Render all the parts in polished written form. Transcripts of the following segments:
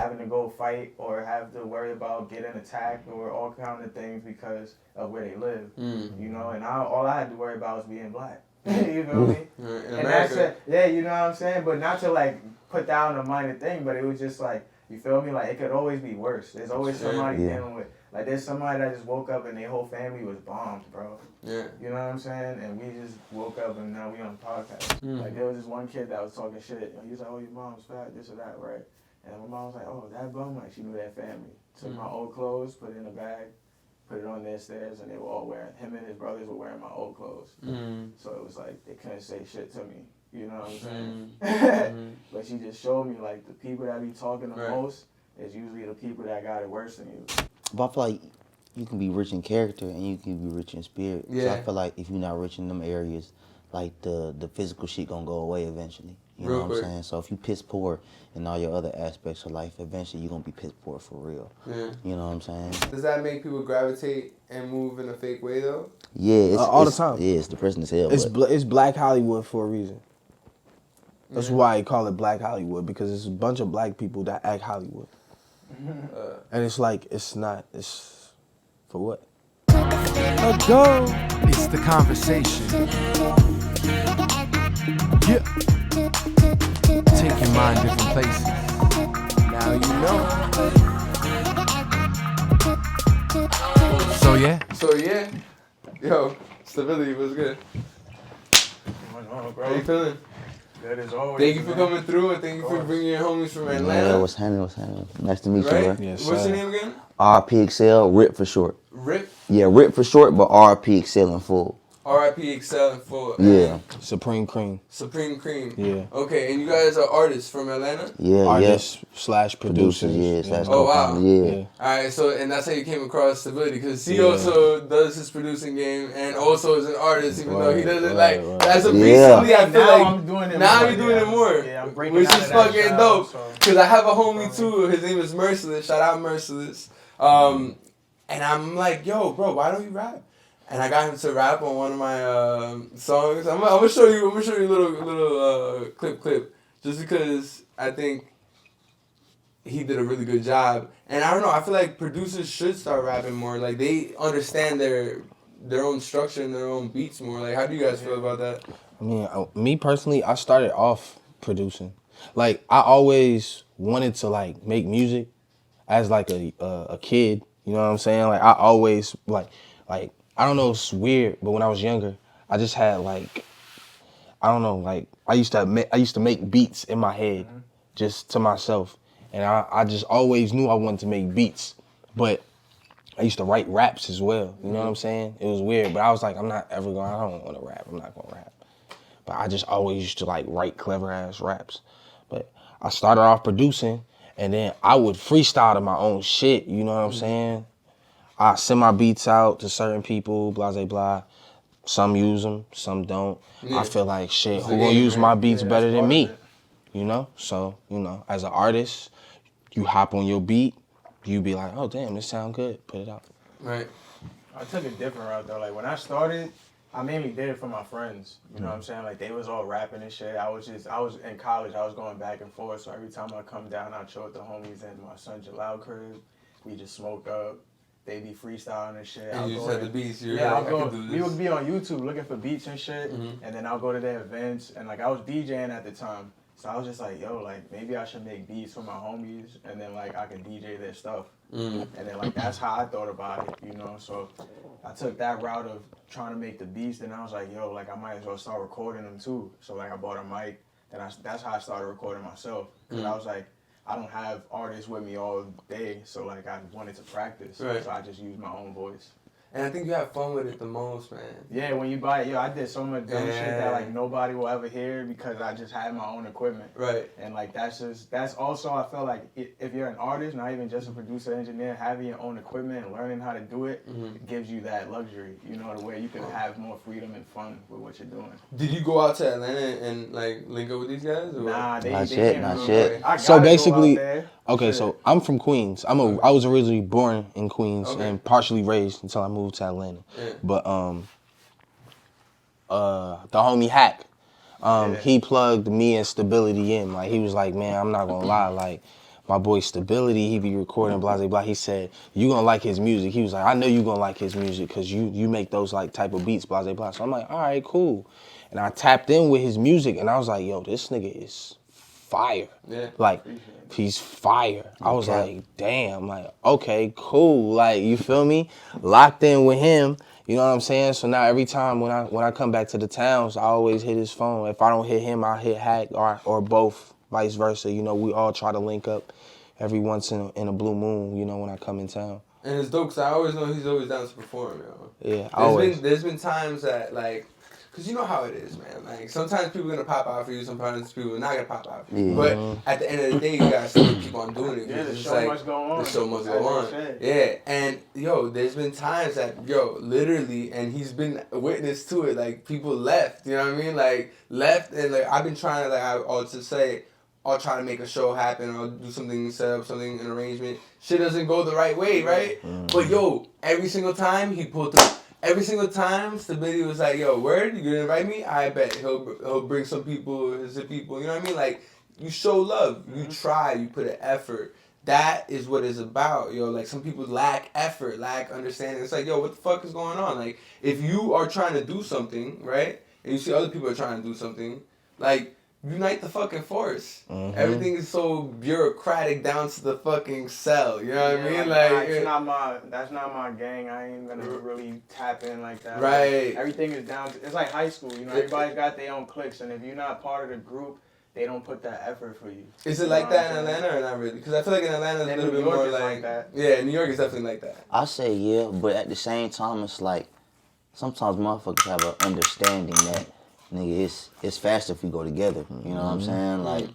having to go fight or have to worry about getting attacked or all kind of things because of where they live. You know, and all I had to worry about was being black. You feel me? And that's it. Yeah, you know what I'm saying? But not to like put down a minor thing, but it was just like, you feel me? Like it could always be worse. There's always somebody dealing with, like there's somebody that just woke up and their whole family was bombed, bro. Yeah. You know what I'm saying? And we just woke up and now we on the podcast. Like there was this one kid that was talking shit. He was like, oh, your mom's fat, this or that, right? And my mom was like, oh, that bum, like she knew that family. Took my old clothes, put it in a bag, put it on their stairs, and they were all wearing, him and his brothers were wearing my old clothes. So it was like, they couldn't say shit to me. You know what I'm saying? But she just showed me, like, the people that be talking the most is usually the people that got it worse than you. But I feel like you can be rich in character and you can be rich in spirit. Yeah. So I feel like if you're not rich in them areas, like the physical shit gonna go away eventually. You know what I'm saying? So if you piss poor in all your other aspects of life, eventually you're gonna be piss poor for real. Yeah. You know what I'm saying? Does that make people gravitate and move in a fake way though? Yeah, it's all the time. Yeah, it's depressing as hell. It's Black Hollywood for a reason. That's why I call it Black Hollywood, because it's a bunch of black people that act Hollywood. And it's like, it's for what? Let's go. It's the conversation. Yeah. Take your mind different places. Now you know. So yeah. Yo, stability was good. How you feeling? Good as always. Thank you for coming through and thank you for bringing your homies from Atlanta. Yeah, what's happening? Nice to meet you, bro. Yes, what's your name again? RIPXL, RIP for short. RIP? Yeah, RIP for short, but RIPXL in full. RIPXL in full. Yeah. Supreme Cream. Supreme Cream. Yeah. Okay, and you guys are artists from Atlanta? Yeah, artists / producers. Yeah, / oh, wow. Yeah. All right, so, and that's how you came across Stability, because he also does his producing game and also is an artist, even though he doesn't as of recently, I feel like I'm doing it now you're doing it more, yeah, I'm breaking which out is of that fucking shell, dope. Because I have a homie too, his name is Merciless, shout out Merciless. And I'm like, yo, bro, why don't you rap? And I got him to rap on one of my songs. I'm gonna show you a little clip, just because I think he did a really good job. And I don't know, I feel like producers should start rapping more. Like they understand their own structure and their own beats more. Like, how do you guys feel about that? I mean, me personally, I started off producing. Like, I always wanted to like make music as like a kid. You know what I'm saying? Like I always like. I don't know, it's weird, but when I was younger, I just had like, I don't know, like I used to make beats in my head, just to myself, and I just always knew I wanted to make beats, but I used to write raps as well. You know what I'm saying? It was weird, but I was like, I don't want to rap. I'm not gonna rap, but I just always used to like write clever ass raps. But I started off producing, and then I would freestyle to my own shit. You know what I'm saying? I send my beats out to certain people, blah, blah, blah. Some use them, some don't. Yeah. I feel like, shit, who gonna use my beats better than me? You know? So, you know, as an artist, you hop on your beat, you be like, oh, damn, this sound good. Put it out. Right. I took a different route, though. Like, when I started, I mainly did it for my friends. You know what I'm saying? Like, they was all rapping and shit. I was in college, I was going back and forth. So every time I come down, I'd chill with the homies in my son Jalal crib. We just smoke up. They be freestyling and shit. And you just had the beats. We would be on YouTube looking for beats and shit, and then I'll go to their events. And like I was DJing at the time, so I was just like, yo, like maybe I should make beats for my homies, and then like I could DJ their stuff. And then like that's how I thought about it, you know. So I took that route of trying to make the beats, and I was like, yo, like I might as well start recording them too. So like I bought a mic, and that's how I started recording myself. Cause I was like, I don't have artists with me all day, so like I wanted to practice, so I just used my own voice. And I think you have fun with it the most, man. Yeah, when you buy it, I did so much dumb shit that like nobody will ever hear because I just had my own equipment. Right. And like that's also, I feel like if you're an artist, not even just a producer, engineer, having your own equipment and learning how to do it, it gives you that luxury, you know, the way you can have more freedom and fun with what you're doing. Did you go out to Atlanta and like link up with these guys? Or? Nah, they not shit. So basically, okay, so I'm from Queens. I was originally born in Queens and partially raised until I moved to Atlanta. Yeah. But the homie Hack, he plugged me and Stability in. Like he was like, man, I'm not gonna lie, like my boy Stability, he be recording, blah, blah, blah. He said, you gonna like his music. He was like, I know you gonna like his music because you make those like type of beats, blah, blah, blah. So I'm like, all right, cool. And I tapped in with his music and I was like, yo, this nigga is fire. Yeah. Like, he's fire. I was like, damn, like, okay, cool. Like, you feel me? Locked in with him. You know what I'm saying? So now every time when I come back to the towns, I always hit his phone. If I don't hit him, I hit Hack or both, vice versa. You know, we all try to link up every once in a blue moon, you know, when I come in town. And it's dope because I always know he's always down to perform, yo. Yeah, There's been times that, like, because you know how it is, man. Like, sometimes people are going to pop out for you, sometimes people are not going to pop out for you. Yeah. But at the end of the day, you got to still keep on doing it. Yeah, the show like, must go on. The show must go on. Yeah, and, yo, there's been times that, yo, literally, and he's been witness to it, like, people left, you know what I mean? Like, left, and, like, I've been trying to, like, I'll try to make a show happen, I'll do something, set up something, an arrangement. Shit doesn't go the right way, right? But, yo, every single time he pulled through. Every single time, Stability was like, yo, word, you gonna invite me? I bet. He'll bring some people, his people, you know what I mean? Like, you show love, you try, you put an effort. That is what it's about, yo. Like, some people lack effort, lack understanding. It's like, yo, what the fuck is going on? Like, if you are trying to do something, right, and you see other people are trying to do something, like, unite the fucking force. Everything is so bureaucratic down to the fucking cell. You know what I mean? Like, that's not my gang. I ain't gonna really tap in like that. Right. Like, everything is down to, it's like high school. You know, everybody's got their own cliques, and if you're not part of the group, they don't put that effort for you. Is it like that in Atlanta or not really? Because I feel like in Atlanta it's a little bit more like that. Yeah, New York is definitely like that. I say yeah, but at the same time, it's like sometimes motherfuckers have an understanding that nigga, it's faster if we go together. You know what I'm saying? Like,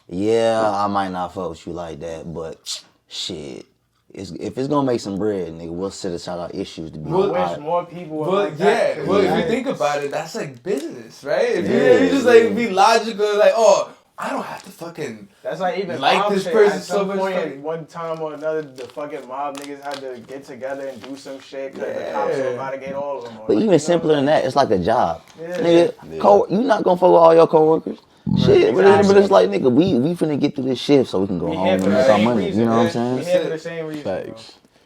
yeah, I might not fuck with you like that, but shit, if it's gonna make some bread, nigga, we'll set aside our issues to be. I wish more people were like that. Yeah, well, if you think about it, that's like business, right? If you just like be logical, like, oh, I don't have to fucking. That's like even like mob this shit. person At so some much. point, one time or another, the fucking mob niggas had to get together and do some shit because the cops were about to get all of them. But like, even simpler than that, it's like a job. Yeah. Nigga, you not gonna fuck with all your coworkers. Shit, but it's like, nigga, we finna get through this shift so we can go home and make our money. You know what I'm saying? We here for the same reason.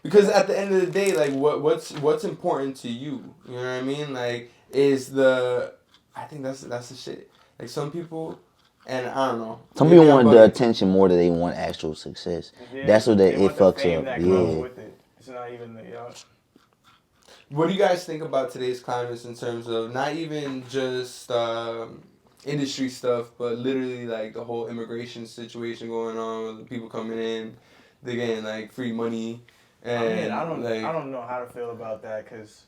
Because at the end of the day, like, what's important to you? You know what I mean? Like, I think that's the shit. Like, some people. And I don't know. Some people want the attention more than they want actual success. Yeah, that's what it fucks up. With it. It's not even the What do you guys think about today's climate in terms of not even just industry stuff, but literally like the whole immigration situation going on with the people coming in, they getting like free money. And I don't know how to feel about that because.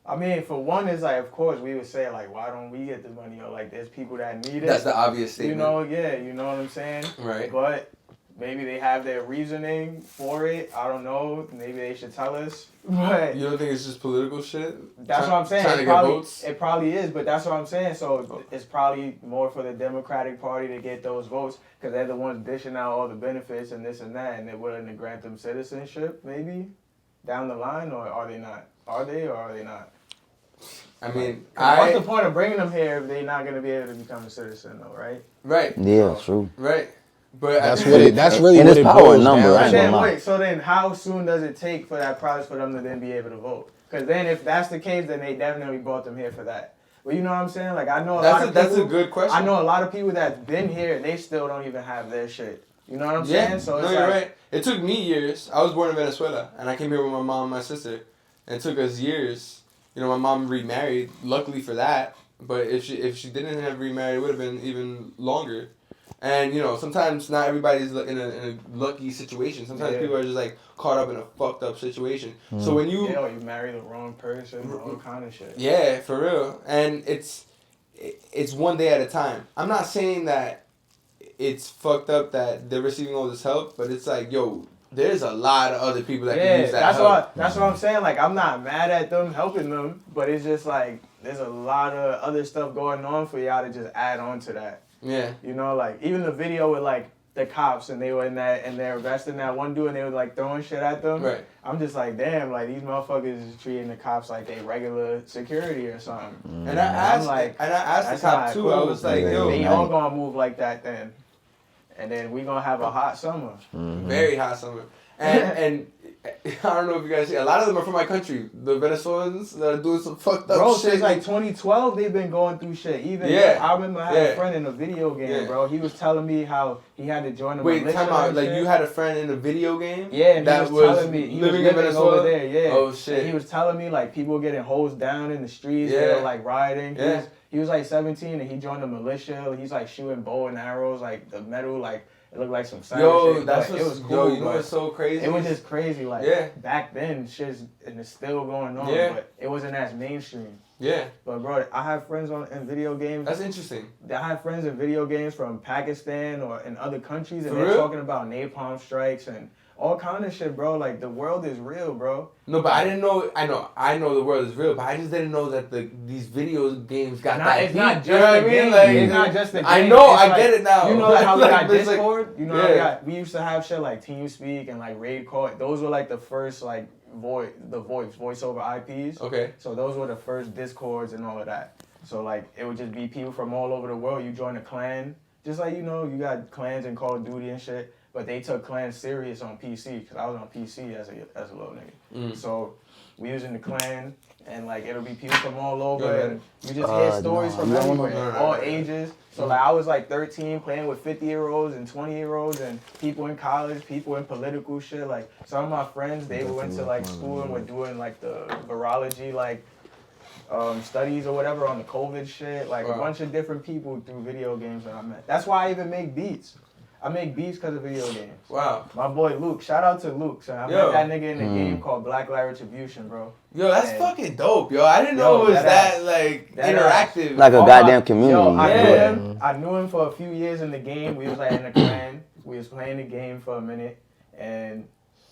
I mean, for one, it's like, of course, we would say, like, why don't we get the money? Or, like, there's people that need it. That's the obvious statement. You know, you know what I'm saying? Right. But maybe they have their reasoning for it. I don't know. Maybe they should tell us. But you don't think it's just political shit? That's what I'm saying. Trying to get votes? It probably is, but that's what I'm saying. So it's probably more for the Democratic Party to get those votes because they're the ones dishing out all the benefits and this and that, and they're willing to grant them citizenship, maybe, down the line, or are they not? Are they or are they not? I mean, what's the point of bringing them here if they're not going to be able to become a citizen, though, right? Right. Yeah, true. Right. But that's really what it boils down. So then how soon does it take for that process for them to then be able to vote? Because then if that's the case, then they definitely brought them here for that. But you know what I'm saying? Like, I know lot of people. That's a good question. I know a lot of people that's been here, they still don't even have their shit. You know what I'm saying? So it's you're right. It took me years. I was born in Venezuela, and I came here with my mom and my sister. And it took us years. You know, my mom remarried, luckily for that. But if she didn't have remarried, it would have been even longer. And, you know, sometimes not everybody's in a lucky situation. Sometimes people are just, like, caught up in a fucked up situation. So when you... Yeah, or you marry the wrong person, all kind of shit. Yeah, for real. And it's one day at a time. I'm not saying that it's fucked up that they're receiving all this help, but it's like, yo... There's a lot of other people that can use that help. That's what I'm saying. Like, I'm not mad at them helping them, but it's just like there's a lot of other stuff going on for y'all to just add on to that. Yeah. You know, like even the video with like the cops and they were in that and they're arresting that one dude and they were like throwing shit at them. Right. I'm just like, damn, like these motherfuckers is treating the cops like they regular security or something. And I asked the cop too. Cool. I was like, yo, they all gonna move like that then. and then we gonna have a hot summer. Very hot summer. And I don't know if you guys see, a lot of them are from my country. The Venezuelans that are doing some fucked up shit. Since like 2012, they've been going through shit. Even I remember I had a friend in a video game, bro. He was telling me how he had to join the militia. Wait, time out. Like, you had a friend in a video game? Yeah, and that he was telling me he living was in Venezuela over there. Yeah. Oh shit. And he was telling me like people were getting hosed down in the streets. They were like rioting. He was like 17 and he joined the militia. He's like shooting bow and arrows, like the metal, like. It looked like some savage shit. That's it was cool. Yo, you know what's so crazy? It was just crazy. Like back then, shit's and it's still going on, but it wasn't as mainstream. Yeah. But bro, I have friends in video games. That's interesting. I have friends in video games from Pakistan or in other countries, and For they're real? talking about napalm strikes and all kind of shit, bro. Like the world is real, bro. No, but I didn't know. I know the world is real, but I just didn't know that these video games got that It's deep. not just you know what I mean? game. Like, It's not just the game. I know. It's I like, get it now. You know like how we got it's Discord? Like, you know we used to have shit like TeamSpeak and like Raid Call. Those were like the first like voice over IPs. Okay. So those were the first Discords and all of that. So like it would just be people from all over the world. You join a clan, just like you got clans in Call of Duty and shit. But they took clans serious on PC because I was on PC as a little nigga. So we using the clan and like it'll be people from all over and you just hear stories from everywhere, all ages. So like I was like 13 playing with 50-year-olds and 20-year-olds and people in college, people in political shit. Like some of my friends, they went to like school and were doing like the virology like studies or whatever on the COVID shit. Like a bunch of different people through video games that I met. That's why I even make beats. I make beats because of video games. Wow. My boy Luke. Shout out to Luke. So I met that nigga in a game called Blacklight Retribution, bro. Yo, that's fucking dope, yo. I didn't know it was that interactive. Like a goddamn community. Yo, I knew him for a few years in the game. We was like in a clan. We was playing the game for a minute. And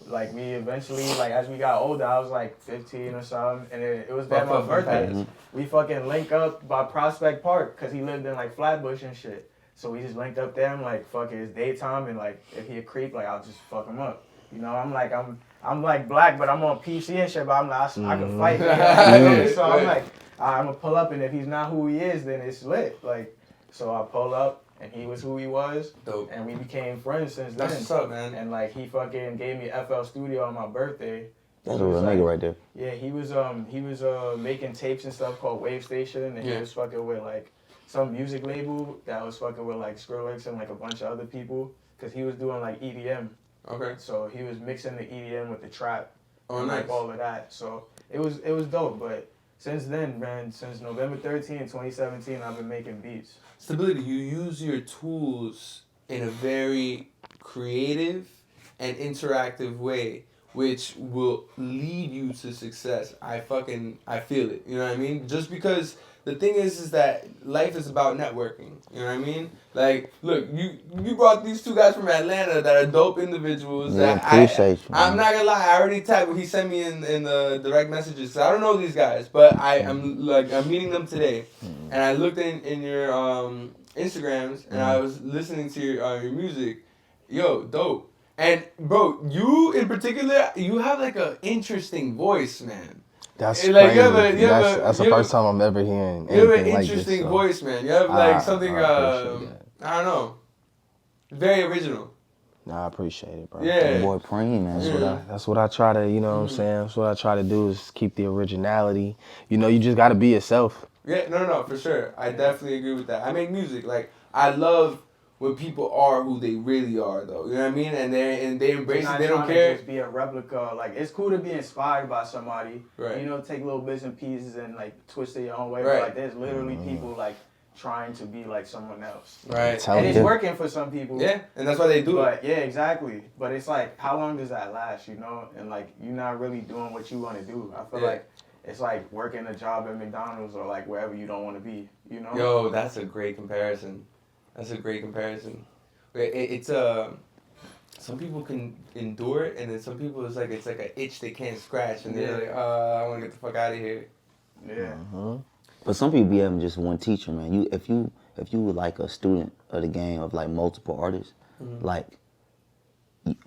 like we eventually, like as we got older, I was like 15 or something. And it was my birthday. We fucking link up by Prospect Park because he lived in like Flatbush and shit. So we just linked up there. I'm like, fuck it, it's daytime, and like, if he a creep, like, I'll just fuck him up. You know, I'm like black, but I'm on PC and shit, but I'm like, I can fight. So I'm like, I'm gonna pull up, and if he's not who he is, then it's lit. Like, so I pull up, and he was who he was. Dope. And we became friends since then. That's what's up, man. And like, he fucking gave me FL Studio on my birthday. That's a real nigga right there. Yeah, he was making tapes and stuff called Wave Station, and he was fucking with like some music label that was fucking with like Skrillex and like a bunch of other people, cause he was doing like EDM. Okay. So he was mixing the EDM with the trap. And like all of that. So it was dope. But since then, man, since November 13, 2017, I've been making beats. Stability, you use your tools in a very creative and interactive way, which will lead you to success. I feel it. You know what I mean? Just because the thing is that life is about networking. You know what I mean? Like, look, you brought these two guys from Atlanta that are dope individuals. Yeah, appreciate you. I'm not gonna lie, I already tagged what he sent me in the direct messages. So I don't know these guys, but I'm meeting them today, and I looked in your Instagrams and I was listening to your music. Yo, dope. And bro, you in particular, you have like an interesting voice, man. That's like, crazy. That's the first time I'm ever hearing anything you have an like interesting this, voice, man. You have like something, I don't know, very original. Nah, I appreciate it, bro. Yeah. That boy Preem, man. That's what I try to, you know what I'm saying? That's what I try to do is keep the originality. You know, you just got to be yourself. Yeah, no, for sure. I definitely agree with that. I make music. Like, I love when people are who they really are, though. You know what I mean? And they embrace it. They don't care. Just be a replica. Like, it's cool to be inspired by somebody. Right. You know, take little bits and pieces and like twist it your own way. Right. But like, there's literally people like trying to be like someone else. Right. And it's working for some people. Yeah, and that's why they do it. Yeah, exactly. But it's like, how long does that last? You know, and like you're not really doing what you want to do. I feel like it's like working a job at McDonald's or like wherever you don't want to be. You know. Yo, that's a great comparison. It's some people can endure it, and then some people it's like an itch they can't scratch, and they're like, I want to get the fuck out of here. Yeah. But some people be having just one teacher, man. If you were like a student of the game of like multiple artists, like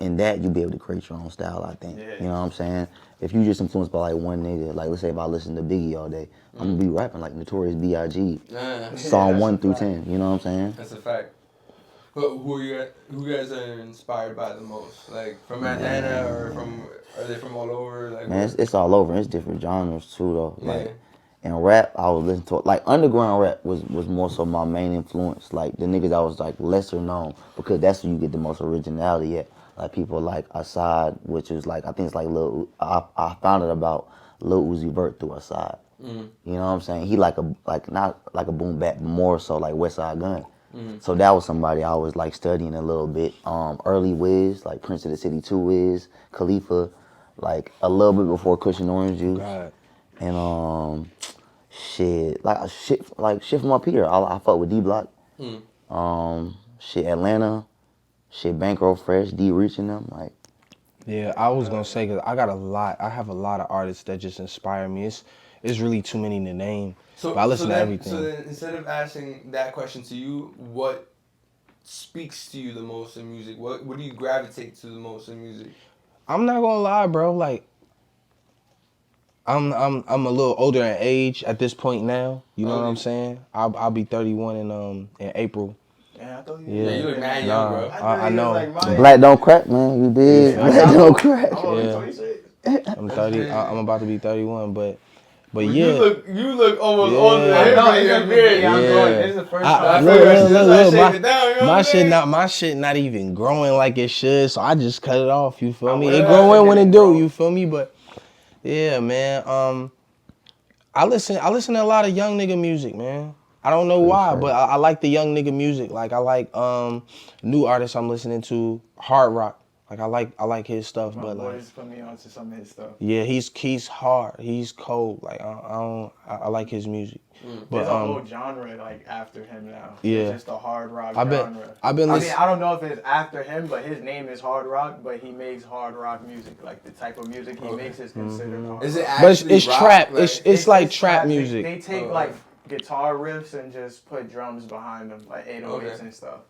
in that you'd be able to create your own style, I think. Yeah. You know what I'm saying? If you just influenced by like one nigga, like let's say if I listen to Biggie all day, I'm gonna be rapping like Notorious B.I.G. Song 1 through 10. You know what I'm saying? That's a fact. Who you guys are inspired by the most? Like from Atlanta or are they from all over? Like man, it's all over. It's different genres too though. Yeah. Like in rap, I was listening to like underground rap was more so my main influence. Like the niggas I was like lesser known because that's where you get the most originality at. Like people like Assad, which is like I think it's like I found it about Lil Uzi Vert through Assad. You know what I'm saying? He not like a boom bap, more so like West Side Gun. So that was somebody I was like studying a little bit. Early Wiz, like Prince of the City 2 Wiz, Khalifa, like a little bit before Cushion Orange Juice. God. And shit from up here. I fuck with D Block. Atlanta, Bankroll Fresh, D Reach and them. Like, yeah, I was gonna say because I have a lot of artists that just inspire me. It's really too many to name. But I listen to everything. So then, instead of asking that question to you, what speaks to you the most in music? What do you gravitate to the most in music? I'm not gonna lie, bro. Like, I'm a little older in age at this point now. You know what I'm saying? I'll be 31 in April. Yeah, I thought you. Yeah, you look mad young, bro. I know. Like Black don't crack, man. You did. Black don't crack. I'm 30. I'm about to be 31, but Well, yeah. You look almost older than everybody in here. I'm going. This is the first time. Look, my shit not even growing like it should, so I just cut it off. You feel me? It growing when it do. You feel me? But yeah, man. I listen to a lot of young nigga music, man. I don't know why, but I like the young nigga music. Like I like new artists I'm listening to, hard rock. Like I like his stuff, My but boys put me onto some of his stuff. yeah, he's hard, he's cold. Like I like his music. But there's a whole genre like after him now. Yeah, it's just a hard rock genre. I mean, I don't know if it's after him, but his name is Hard Rock. But he makes hard rock music. Like the type of music he makes is considered hard. Is it rock. But it's rock? trap. Like, It's like trap music. They take like guitar riffs and just put drums behind them, like 808s and stuff.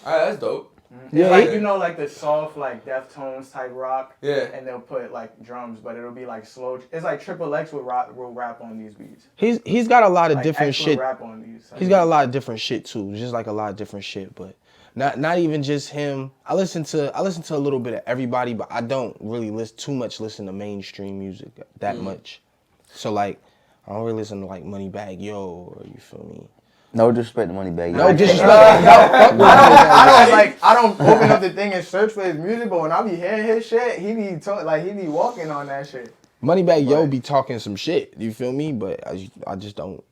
Alright, that's dope. Yeah, like like the soft like Deftones type rock. Yeah. And they'll put like drums, but it'll be like slow. It's like Triple X will rap on these beats. He's got a lot of like different shit. Rap on these. He's got a lot of different shit too. Just like a lot of different shit, but not even just him. I listen to a little bit of everybody, but I don't really listen to mainstream music that much. So like I don't really listen to like Moneybagg Yo or you feel me. No disrespect to Moneybagg Yo. No disrespect. I don't open up the thing and search for his music, but when I be hearing his shit, he be walking on that shit. Moneybagg Yo be talking some shit. You feel me? But I just don't.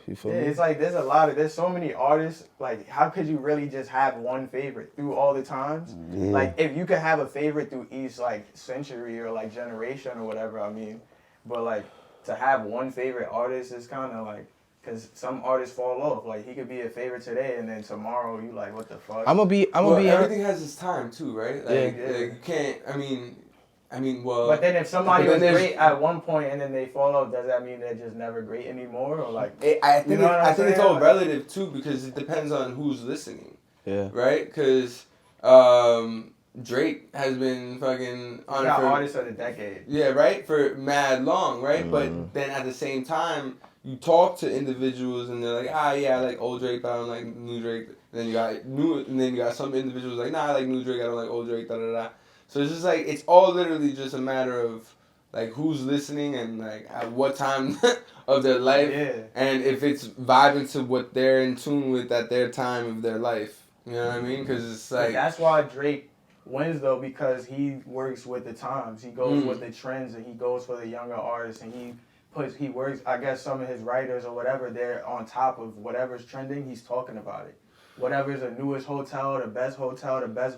You feel me? It's like there's so many artists. Like how could you really just have one favorite through all the times? Yeah. Like if you could have a favorite through each like century or like generation or whatever. I mean, but like to have one favorite artist is kind of like. Because some artists fall off. Like, he could be a favorite today, and then tomorrow, you like, what the fuck? Everything has its time, too, right? Like, you can't, I mean, But then if somebody was great at one point, and then they fall off, does that mean they're just never great anymore? Or like, I think it's all relative, too, because it depends on who's listening. Yeah. Right? Because Drake has been fucking on for artist of the decade. Yeah, right? For mad long, right? But then at the same time, you talk to individuals and they're like, yeah, I like old Drake, but I don't like new Drake. And then you got some individuals like, I like new Drake, I don't like old Drake, da da da. So it's just like it's all literally just a matter of like who's listening and like at what time of their life, and if it's vibing to what they're in tune with at their time of their life. You know what I mean? Because it's like that's why Drake wins though, because he works with the times. He goes with the trends and he goes for the younger artists and he works, I guess some of his writers or whatever, they're on top of whatever's trending, he's talking about it. Whatever's the newest hotel, the best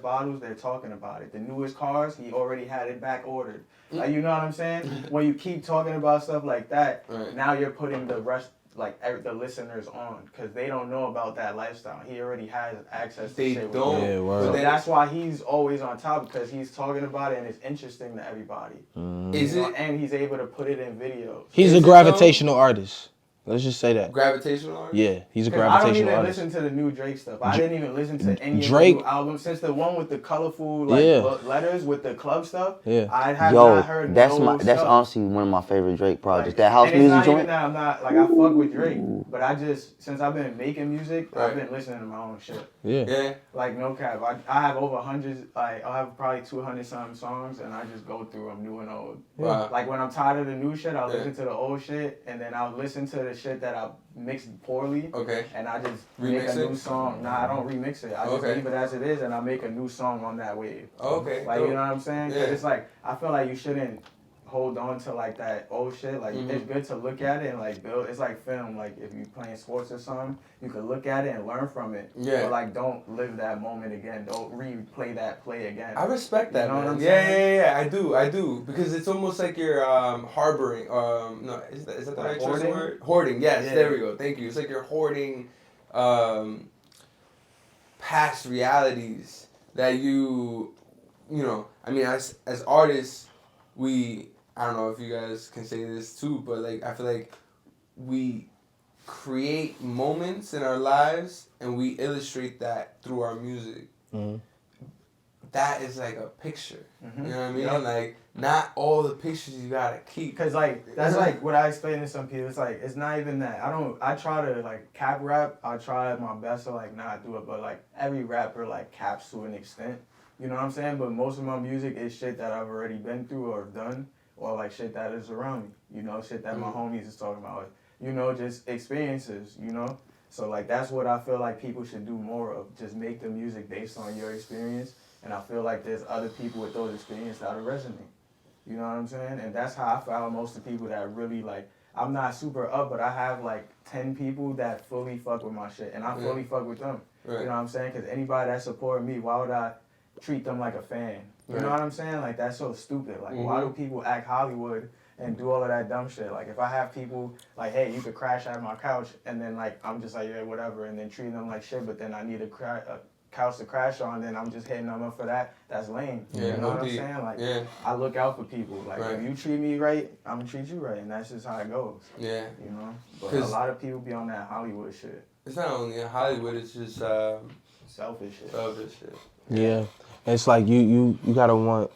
bottles, they're talking about it. The newest cars, he already had it back ordered. Like, you know what I'm saying? When you keep talking about stuff like that, now you're putting the rest, like the listeners on, because they don't know about that lifestyle. He already has access to shit. They don't. Yeah, so that's why he's always on top, because he's talking about it and it's interesting to everybody. And he's able to put it in videos. He's a gravitational artist. Let's just say that. Gravitational artist? Yeah, he's a I don't gravitational even artist. listen to the new Drake stuff. I didn't even listen to any Drake, of the new albums since the one with the colorful letters with the club stuff. Yeah. I have not heard that's stuff. honestly one of my favorite Drake projects. Like, that house and it's music not joint. even that I'm not like I fuck with Drake, but I just since I've been making music, I've been listening to my own shit. Yeah. Like no cap, I have over hundreds. Like I have probably 200 something songs, and I just go through them new and old. Wow. Like when I'm tired of the new shit, I'll listen to the old shit, and then I'll listen to the shit that I mixed poorly. Okay. And I just Remix make a it? new song. Nah, I don't remix it. I just leave it as it is, and I make a new song on that wave. Okay. Like, you know what I'm saying? Yeah. 'Cause it's like, I feel like you shouldn't hold on to like that old shit. Like, it's good to look at it and like build. It's like film. Like, if you playing sports or something, you can look at it and learn from it. Yeah. But like, don't live that moment again. Don't replay that play again. I respect that, You know man. what I'm Yeah, saying? yeah, I do. Because it's almost like you're harboring. No, is that the right choice of Hoarding? word? Hoarding. Yes, Yeah. there we go. Thank you. It's like you're hoarding past realities that you know. I mean, as artists, I don't know if you guys can say this too, but like I feel like we create moments in our lives and we illustrate that through our music. Mm-hmm. That is like a picture. Mhm. You know what I mean? Yep. Like not all the pictures you gotta keep. Cause like that's like what I explain to some people. It's like it's not even that. I try to like cap rap. I try my best to like not do it, but like every rapper like caps to an extent. You know what I'm saying? But most of my music is shit that I've already been through or done, or like shit that is around me. You know, shit that my homies is talking about. You know, just experiences. You know, so like that's what I feel like people should do more of. Just make the music based on your experience. And I feel like there's other people with those experiences that'll resonate. You know what I'm saying? And that's how I found most of the people that really like, I'm not super up, but I have like 10 people that fully fuck with my shit. And I fully fuck with them. Right. You know what I'm saying? Because anybody that support me, why would I treat them like a fan? You know what I'm saying? Like, that's so stupid. Like, why do people act Hollywood and do all of that dumb shit? Like, if I have people like, hey, you could crash at my couch, and then like, I'm just like, yeah, whatever, and then treat them like shit, but then I need a couch to crash on, then I'm just hitting them up for that. That's lame. Yeah, you know what I'm saying? Like, I look out for people. Like, if you treat me right, I'm gonna treat you right, and that's just how it goes. Yeah. You know? But a lot of people be on that Hollywood shit. It's not only in Hollywood, it's just Selfish shit. selfish shit. Yeah, it's like you gotta want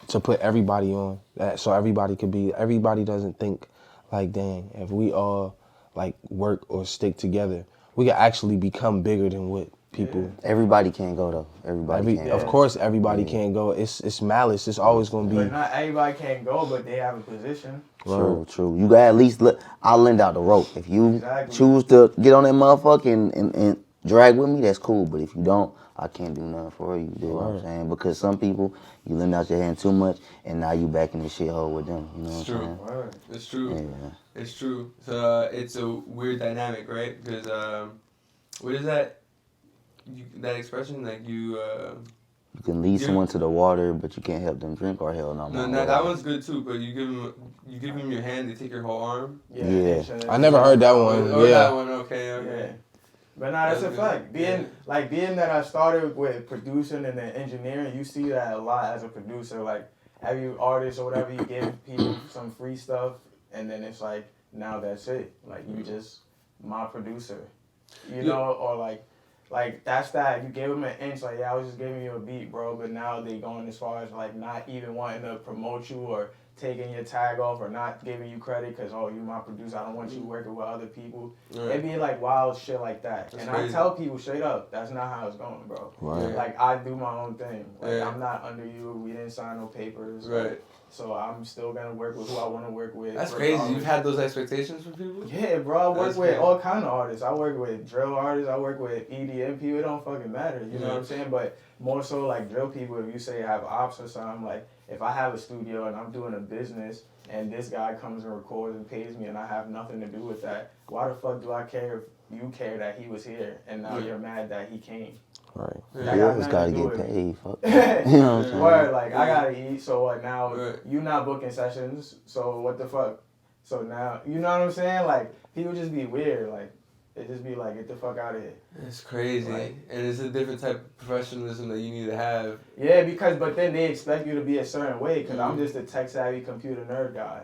to put everybody on that, so everybody doesn't think like, dang, if we all like work or stick together, we can actually become bigger than what people. Everybody can't go though. Everybody can't. Of course, everybody can't go. It's malice. It's always gonna be. But not everybody can't go, but they have a position. True. You gotta at least I'll lend out the rope. If you choose to get on that motherfucker and drag with me, that's cool. But if you don't, I can't do nothing for you. You know what I'm saying? Because some people, you lend out your hand too much, and now you back in the shithole with them. You know what I'm saying? Word. It's true. Yeah. It's true. So it's a weird dynamic, right? Because what is that? That expression, like you. You can lead someone to the water, but you can't help them drink, or hell no. No, that one's good too. But you give them your hand, they take your whole arm. Yeah. I never heard that one. Oh, Yeah. that one. Okay. Yeah. But nah, that's a fact. Being that I started with producing and then engineering, you see that a lot as a producer. Like every artist or whatever, you give people some free stuff, and then it's like now that's it. Like you just my producer, you know, or like that's that. You give them an inch, like, yeah, I was just giving you a beat, bro. But now they going as far as like not even wanting to promote you or taking your tag off or not giving you credit because, oh, you my producer, I don't want you working with other people. Right. It be like wild shit like that. That's and crazy. I tell people straight up, that's not how it's going, bro. Right. Like, I do my own thing. Like, Yeah. I'm not under you. We didn't sign no papers. Right. So I'm still going to work with who I want to work with. That's crazy. You've had those expectations from people? Yeah, bro. I work That's with crazy. all kind of artists. I work with drill artists. I work with EDM people. It don't fucking matter. You know what I'm saying? But more so like drill people, if you say have ops or something, like if I have a studio and I'm doing a business and this guy comes and records and pays me and I have nothing to do with that, why the fuck do I care if you care that he was here and now you're mad that he came? Right. That You got always nothing gotta to do get with it. paid. Fuck. You know what I'm saying? Word, like I gotta eat, so what now? Right. You not booking sessions, so what the fuck? So now, you know what I'm saying? Like people just be weird, like it just be like, get the fuck out of here. It's crazy. Like- And it's a different type of professionalism that you need to have. Yeah, but then they expect you to be a certain way, because I'm just a tech savvy computer nerd guy,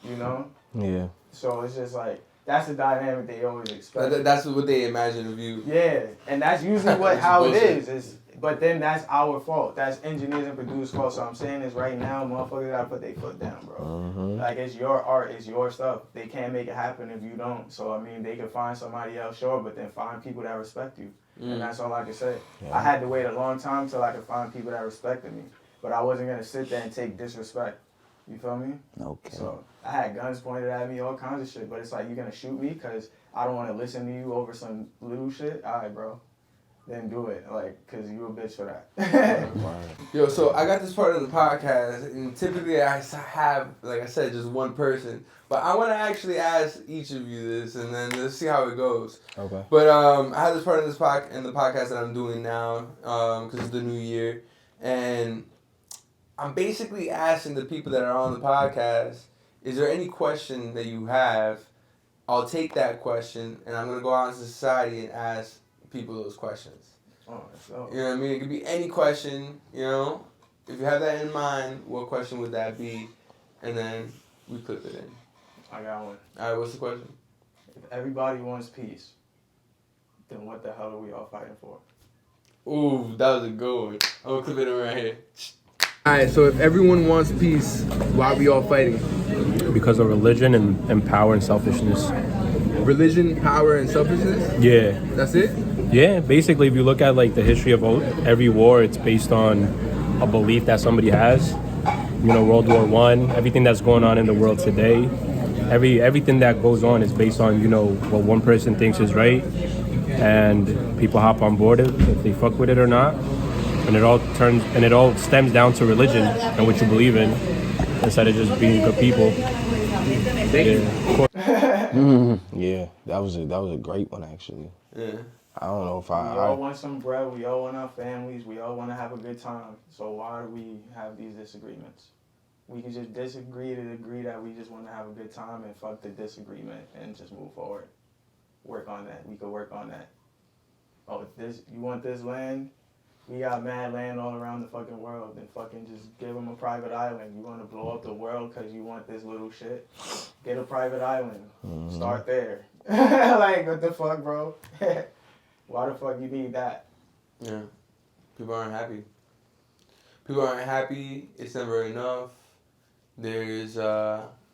you know? Yeah. So it's just like, that's the dynamic they always expect. That's what they imagine of you. Yeah, and that's usually how it is. But then that's our fault. That's engineers and producers' fault. So I'm saying is right now, motherfuckers gotta put their foot down, bro. Mm-hmm. Like, it's your art, it's your stuff. They can't make it happen if you don't. So I mean, they can find somebody else, sure, but then find people that respect you. And that's all I can say. Yeah. I had to wait a long time till I could find people that respected me. But I wasn't gonna sit there and take disrespect. You feel me? Okay. So I had guns pointed at me, all kinds of shit. But it's like, you gonna shoot me because I don't want to listen to you over some little shit? All right, bro. Then do it, like, because you a bitch for that. Yo, so I got this part of the podcast, and typically I have, like I said, just one person. But I want to actually ask each of you this, and then let's see how it goes. Okay. But I have this part of this in the podcast that I'm doing now, because it's the new year, and I'm basically asking the people that are on the podcast, is there any question that you have? I'll take that question, and I'm gonna go out into society and ask people those questions. Oh, so. You know what I mean? It could be any question, you know? If you have that in mind, what question would that be? And then we clip it in. I got one. All right, what's the question? If everybody wants peace, then what the hell are we all fighting for? Ooh, that was a good one. I'm gonna clip it in right here. Alright, so if everyone wants peace, why are we all fighting? Because of religion and power and selfishness. Religion, power, and selfishness? Yeah. That's it? Yeah, basically if you look at like the history of every war, it's based on a belief that somebody has. You know, World War I, everything that's going on in the world today, everything that goes on is based on, you know, what one person thinks is right, and people hop on board it if they fuck with it or not. And it all stems down to religion and what you believe in, instead of just being good people. Yeah, that was a great one actually. Yeah. I don't know if We all want some bread. We all want our families. We all want to have a good time. So why do we have these disagreements? We can just disagree to agree that we just want to have a good time and fuck the disagreement and just move forward. Work on that. We could work on that. Oh, you want this land? We got mad land all around the fucking world. Then fucking just give them a private island. You want to blow up the world because you want this little shit? Get a private island. Mm-hmm. Start there. Like, what the fuck, bro? Why the fuck you need that? Yeah. People aren't happy. People aren't happy. It's never enough. There's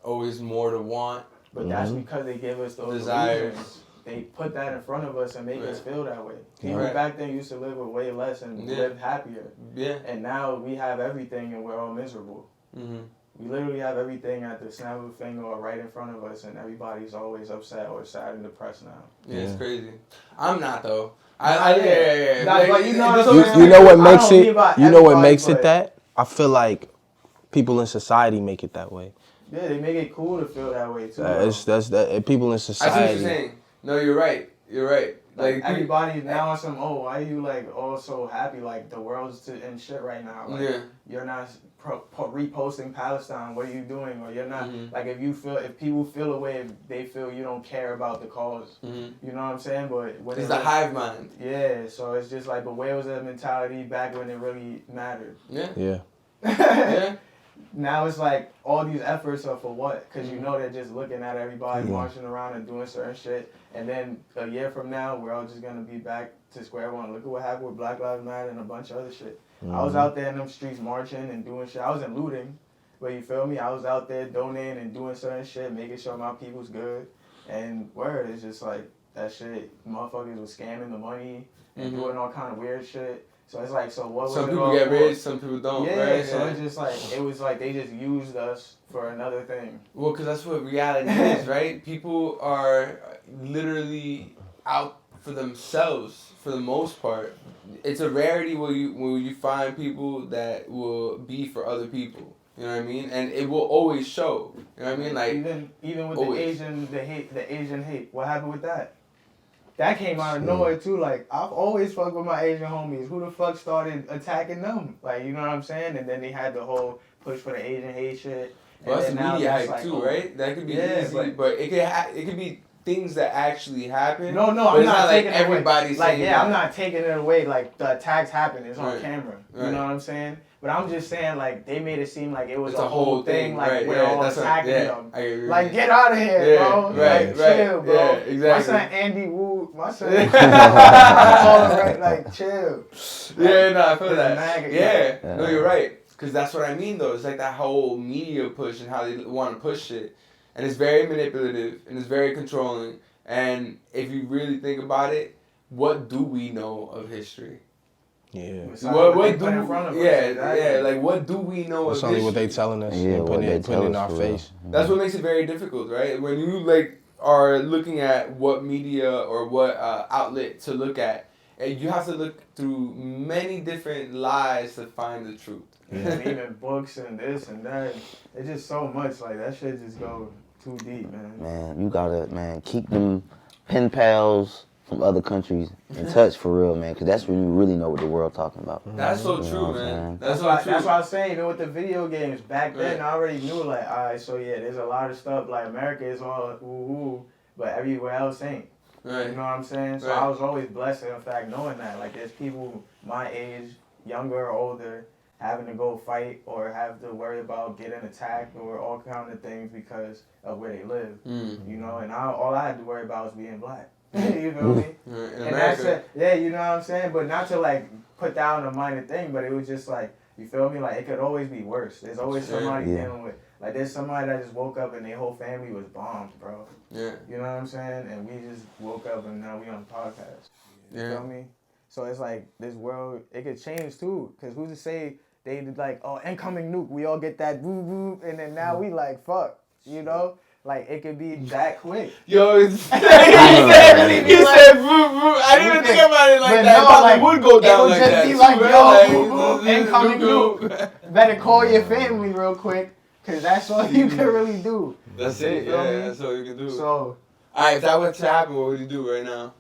always more to want. But that's because they give us those desires. illusions. They put that in front of us and make us feel that way. People back then used to live with way less and live happier. Yeah. And now we have everything and we're all miserable. Mm-hmm. We literally have everything at the snap of a finger or right in front of us, and everybody's always upset or sad and depressed now. Yeah, it's crazy. I'm not though. You know what makes it? You know what makes it that? I feel like people in society make it that way. Yeah, they make it cool to feel that way too. That's people in society. I see what you're saying. No, you're right. You're right. Like everybody's now on some, why are you like all so happy? Like the world's in shit right now. Like, you're not reposting Palestine. What are you doing? Or you're not like if people feel a way, if they feel you don't care about the cause. You know what I'm saying? But when it's the hive mind. Yeah. So it's just like, but where was that mentality back when it really mattered? Yeah. Yeah. Yeah. Now it's like all these efforts are for what? Because you know they're just looking at everybody marching around and doing certain shit. And then a year from now, we're all just going to be back to square one. Look at what happened with Black Lives Matter and a bunch of other shit. I was out there in them streets marching and doing shit. I wasn't looting, but you feel me? I was out there donating and doing certain shit, making sure my people's good. And word, it's just like that shit. Motherfuckers was scamming the money and doing all kind of weird shit. So it's like, so what was some people get rich, some people don't. Yeah, right? So it's just like, it was like they just used us for another thing. Well, because that's what reality is, right? People are literally out for themselves for the most part. It's a rarity when you find people that will be for other people. You know what I mean? And it will always show. You know what I mean? Like even with always. the Asian hate. What happened with that? That came out of nowhere too. Like, I've always fucked with my Asian homies. Who the fuck started attacking them? Like, you know what I'm saying? And then they had the whole push for the Asian hate shit. Well, that's now media hype like, too, right? That could be easy, but it could be things that actually happen. No, but I'm it's not taking like it away. everybody's Like, saying yeah, that. I'm not taking it away. Like, the attacks happen. It's on camera. Right. You know what I'm saying? But I'm just saying, like, they made it seem like it was It's a whole thing. Like, right, we're yeah, all that's attacking them. I agree. Like, get out of here, Yeah, bro. right, Like, right, chill, bro. yeah, exactly. My son Andy Wu. My son. Right, like, chill. Yeah, no, I feel that. Maggot, Yeah, no, you're right. Because that's what I mean, though. It's like that whole media push and how they want to push shit. And it's very manipulative and it's very controlling. And if you really think about it, what do we know of history? Yeah. What do in front of us? Like what do we know It's of only history? what they telling us Yeah, and putting it in our face. That's what makes it very difficult, right? When you like are looking at what media or what outlet to look at, and you have to look through many different lies to find the truth. And even books and this and that. It's just so much. Like, that shit just go too deep, man. Man, you gotta, keep them pen pals from other countries in touch for real, man, because that's when you really know what the world talking about. That's so You know true, what I'm man. saying? That's why true. I was saying, even with the video games, back then, Right. I already knew, like, alright, so yeah, there's a lot of stuff, like, America is all woo-woo, but everywhere else ain't. Right. You know what I'm saying? So Right. I was always blessed in fact knowing that. Like, there's people my age, younger or older, having to go fight or have to worry about getting attacked or all kind of things because of where they live. You know, and all I had to worry about was being black. You feel me? And that's it. Yeah, you know what I'm saying? But not to like put down a minor thing, but it was just like, you feel me? Like, it could always be worse. There's always somebody dealing with, like, there's somebody that just woke up and their whole family was bombed, bro. Yeah. You know what I'm saying? And we just woke up and now we on the podcast. You Yeah. feel me? So it's like, this world, it could change too. Because who's to say they did like, oh, incoming nuke, we all get that boo boo, and then now we like, fuck, you know? Like, it could be that quick. Yo, he said boo boo. I didn't even think about it like that. No, It probably like, would go down like it would that. just be like, too, yo, right? boo boo, incoming nuke. Better call your family real quick, because that's all you can really do. That's You it, feel me? yeah, that's all you can do. So, Alright, if that were to happen, what would you do right now?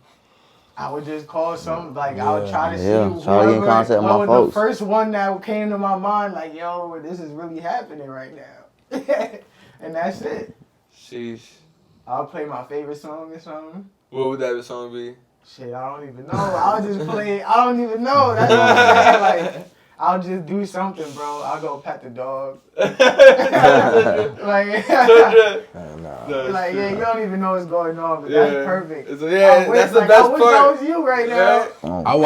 I would just call some, like, I would try to see try to get in contact with my the folks. first one that came to my mind, like, yo, this is really happening right now. And that's it. Sheesh. I'll play my favorite song or something. What would that song be? Shit, I don't even know. I'll just play, I don't even know. That's what I'm saying. Like, I'll just do something, bro. I'll go pet the dog. Like, like, yeah, you don't even know what's going on, but that's perfect. So, yeah, that's the like, best I wish part. I was you right now. I would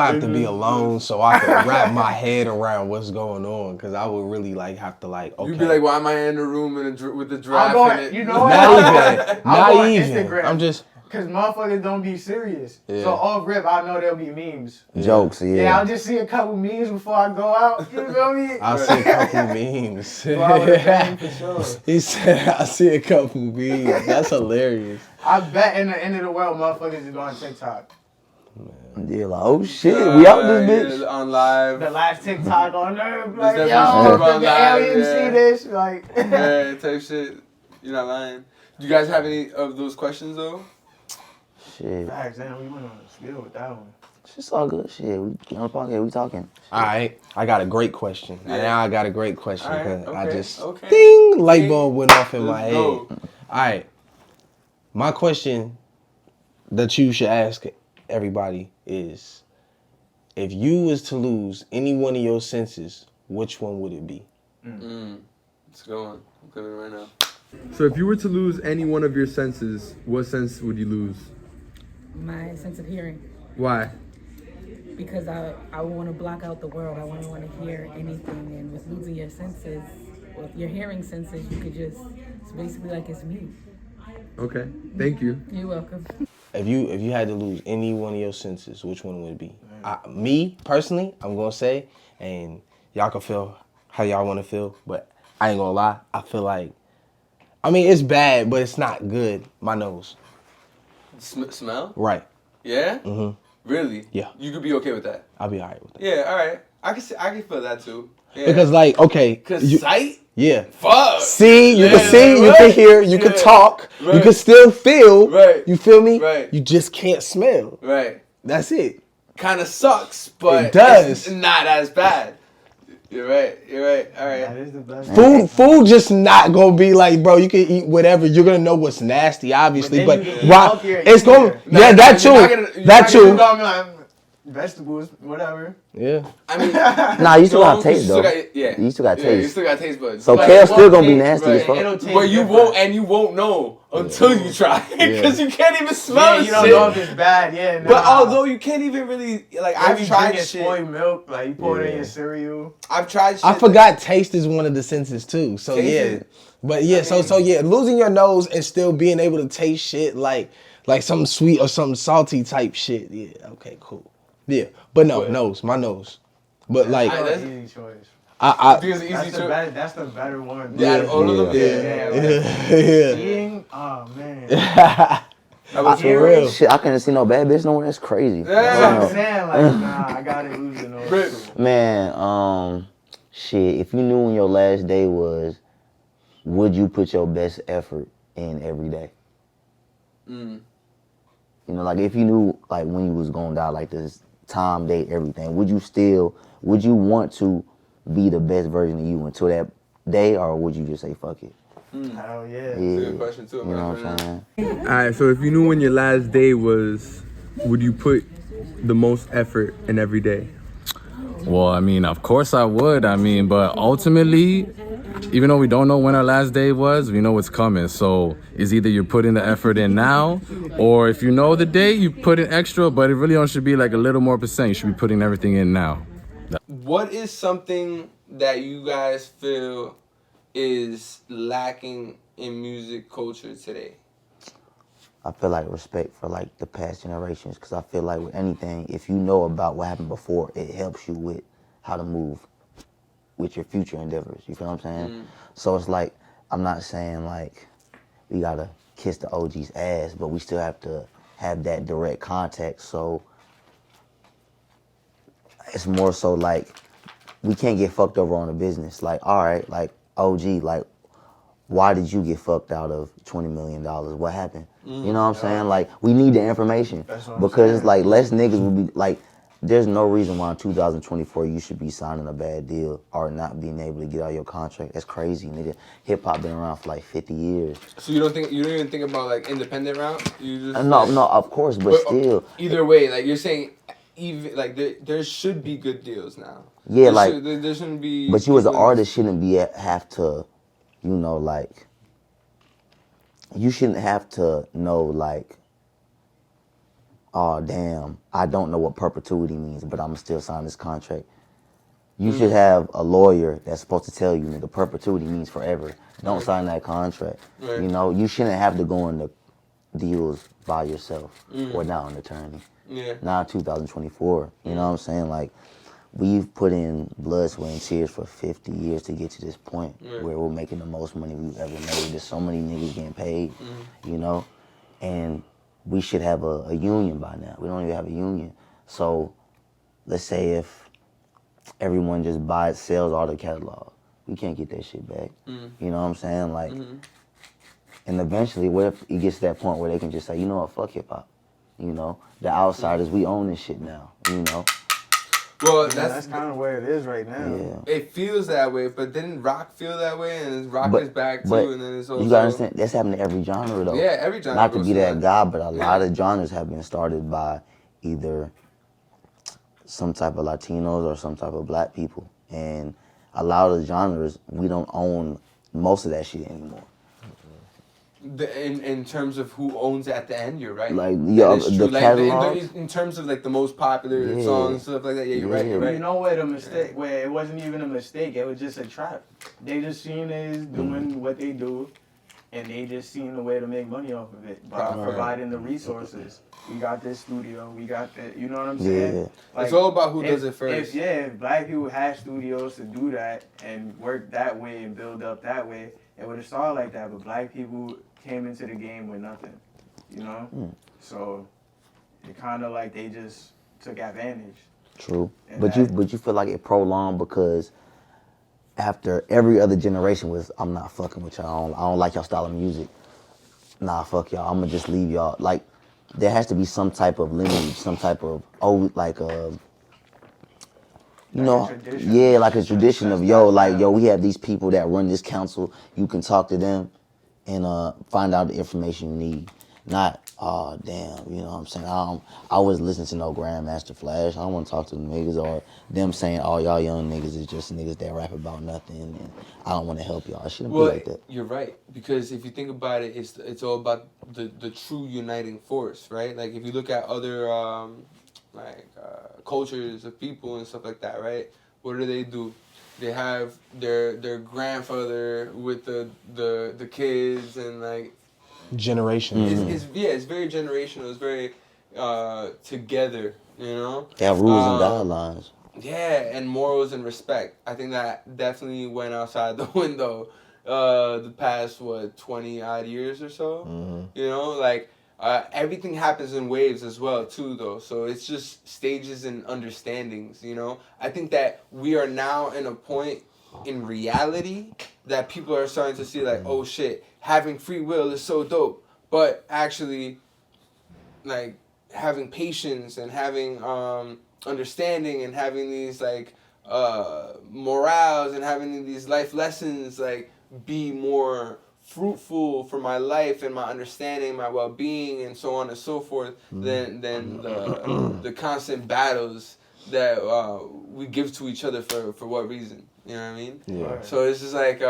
have to be alone so I could wrap my head around what's going on, because I would really like have to like, okay. You'd be like, why am I in the room with the I'll giraffe go, in it? you know what? Not go on even. Instagram. I'm just. Cause motherfuckers don't be serious. Yeah. So off rip, I know there'll be memes. Jokes, Yeah, I'll just see a couple memes before I go out. You feel me? I'll see a couple memes. Well, I would've banged for sure. He said, I see a couple memes. That's hilarious. I bet in the end of the world, motherfuckers is going TikTok. Yeah, like, oh shit, we out this bitch. Yeah, on live. The last TikTok on Earth, like, There's yo, definitely did the live, aliens see this? Like, Yeah, type shit. You're not lying. Do you guys have any of those questions though? Shit. facts, damn, we went on a spiel with that one. It's all good. Shit, we on the podcast, we talking. All right, I got a great question. And now I got a great question. All right, 'Cause I just, okay. ding, light bulb went off in my Let's head. go. All right, my question that you should ask everybody is, if you was to lose any one of your senses, which one would it be? Let's go on. I'm coming right now. So if you were to lose any one of your senses, what sense would you lose? My sense of hearing, Why? because I want to block out the world. I want to hear anything, and with losing your senses, with your hearing senses, you could just, it's basically like it's mute. Okay. Thank you. You're welcome. If you had to lose any one of your senses, which one would it be? Me personally, I'm gonna say, and y'all can feel how y'all want to feel, but I ain't gonna lie. I feel like, I mean, it's bad, but it's not good. My nose. Smell? Right. Yeah? Mm-hmm. Really? Yeah. You could be okay with that? I'll be alright with that. Yeah, alright. I can feel that too. Yeah. Because like, okay. Cause sight? Yeah. Fuck. See, you can see, right? you can hear, you can talk, you Right. can still feel. Right. You feel me? Right. You just can't smell. Right. That's it. Kind of sucks, but It does. it's not as bad. You're right. All right. That is the best. Food just not gonna be like, bro, you can eat whatever. You're gonna know what's nasty, obviously, but it's gonna, that too. Vegetables, whatever. Yeah. I mean, you still got taste though. You still got taste. You still got taste buds. So kale still gonna be nasty as fuck. But you won't know until you try, because you can't even smell you don't know if it's bad. But although you can't even really I've tried shit. Spoiled milk, like you pour it in your cereal. I've tried shit. I forgot taste is one of the senses too. So but losing your nose and still being able to taste shit like something sweet or something salty type shit. Yeah. Okay. Cool. Yeah, but no, my nose. But like, that's an easy choice. That's the better one. Yeah, all of them. Yeah. Eating, oh man. For real. Shit, I can't see no bad bitch nowhere. That's crazy. That's what I'm saying. Like, I gotta lose the nose. Man, shit. If you knew when your last day was, would you put your best effort in every day? You know, like if you knew like when you was gonna die, like this time, date, everything, would you want to be the best version of you until that day, or would you just say fuck it? Hell yeah. That's a good question too. You know what I'm saying? Alright, so if you knew when your last day was, would you put the most effort in every day? Well, I mean, of course I would. I mean, but ultimately, even though we don't know when our last day was, we know what's coming. So it's either you're putting the effort in now, or if you know the day, you put in extra, but it really only should be like a little more percent. You should be putting everything in now. What is something that you guys feel is lacking in music culture today? I feel like respect for like the past generations, because I feel like with anything, if you know about what happened before, it helps you with how to move with your future endeavors. You feel what I'm saying? So it's like, I'm not saying like we gotta kiss the OG's ass, but we still have to have that direct contact. So it's more so like we can't get fucked over on the business. Like, all right, like OG, like why did you get fucked out of $20 million? What happened? You know what I'm saying? Like, we need the information, because it's like less niggas will be like, there's no reason why in 2024 you should be signing a bad deal or not being able to get out your contract. That's crazy, nigga. Hip hop been around for like 50 years. So you don't even think about like independent route? You just no, of course, but still. Either way, like you're saying, even like there should be good deals now. Yeah, there shouldn't be. But you as an artist shouldn't have to, you know, like. You shouldn't have to know like, oh damn, I don't know what perpetuity means, but I'm still sign this contract. You should have a lawyer that's supposed to tell you, nigga, perpetuity means forever. Don't sign that contract. Right. You know, you shouldn't have to go into deals by yourself without an attorney. Yeah. Now 2024, you know what I'm saying? Like, we've put in blood, sweat, and tears for 50 years to get to this point where we're making the most money we've ever made. There's so many niggas getting paid, you know? And we should have a union by now. We don't even have a union. So let's say if everyone just sells all the catalog, we can't get that shit back. You know what I'm saying? Like, and eventually, what if it gets to that point where they can just say, you know what, fuck hip hop. You know, the outsiders, we own this shit now, you know? Well, that's kind of where it is right now. Yeah. It feels that way, but didn't rock feel that way? And rock is back too, and then it's also... You gotta understand, that's happening to every genre though. Yeah, every genre. Not to be that guy, but a lot of genres have been started by either some type of Latinos or some type of black people. And a lot of the genres, we don't own most of that shit anymore. In terms of who owns at the end, you're right. Like, yeah, the catalog. In terms of like the most popular songs and stuff like that, yeah, you're right. You're right. You know where the mistake, where it wasn't even a mistake, it was just a trap. They just seen it as doing what they do, and they just seen the way to make money off of it by providing the resources. We got this studio, we got that. You know what I'm saying? Yeah. Like, it's all about who does it first. If black people had studios to do that and work that way and build up that way, it would have started like that. But black people came into the game with nothing, you know? So it kind of like they just took advantage. True. But you feel like it prolonged because after every other generation was, I'm not fucking with y'all, I don't like y'all style of music. Nah, fuck y'all, I'm gonna just leave y'all. Like, there has to be some type of lineage, some type of, You know, yeah, like a tradition of, yo, we have these people that run this council. You can talk to them and find out the information you need. Not, oh, damn, you know what I'm saying? I wasn't listening to no Grandmaster Flash. I don't want to talk to them niggas or them saying, oh, y'all young niggas is just niggas that rap about nothing and I don't want to help y'all. It shouldn't be like that. You're right. Because if you think about it, it's all about the true uniting force, right? Like, if you look at other, cultures of people and stuff like that, right? What do? They have their grandfather with the kids and, like, generations. It's very generational. It's very together, you know? They have rules and guidelines. Yeah, and morals and respect. I think that definitely went outside the window the past, 20-odd years or so? Mm-hmm. You know, like, everything happens in waves as well, too, though. So it's just stages and understandings, you know? I think that we are now in a point in reality that people are starting to see, like, oh, shit, having free will is so dope. But actually, like, having patience and having understanding and having these, like, morals and having these life lessons, like, be more fruitful for my life and my understanding, my well-being, and so on and so forth, than the constant battles that we give to each other for what reason? You know what I mean? Yeah. So it's just like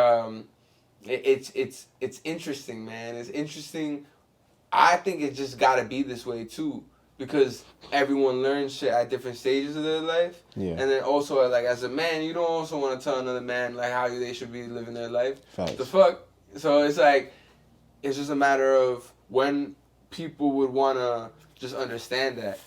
it's interesting, man. It's interesting. I think it just gotta be this way too, because everyone learns shit at different stages of their life. Yeah. And then also, like, as a man, you don't also want to tell another man, like, how they should be living their life. Facts. The fuck? So it's like, it's just a matter of when people would want to just understand that.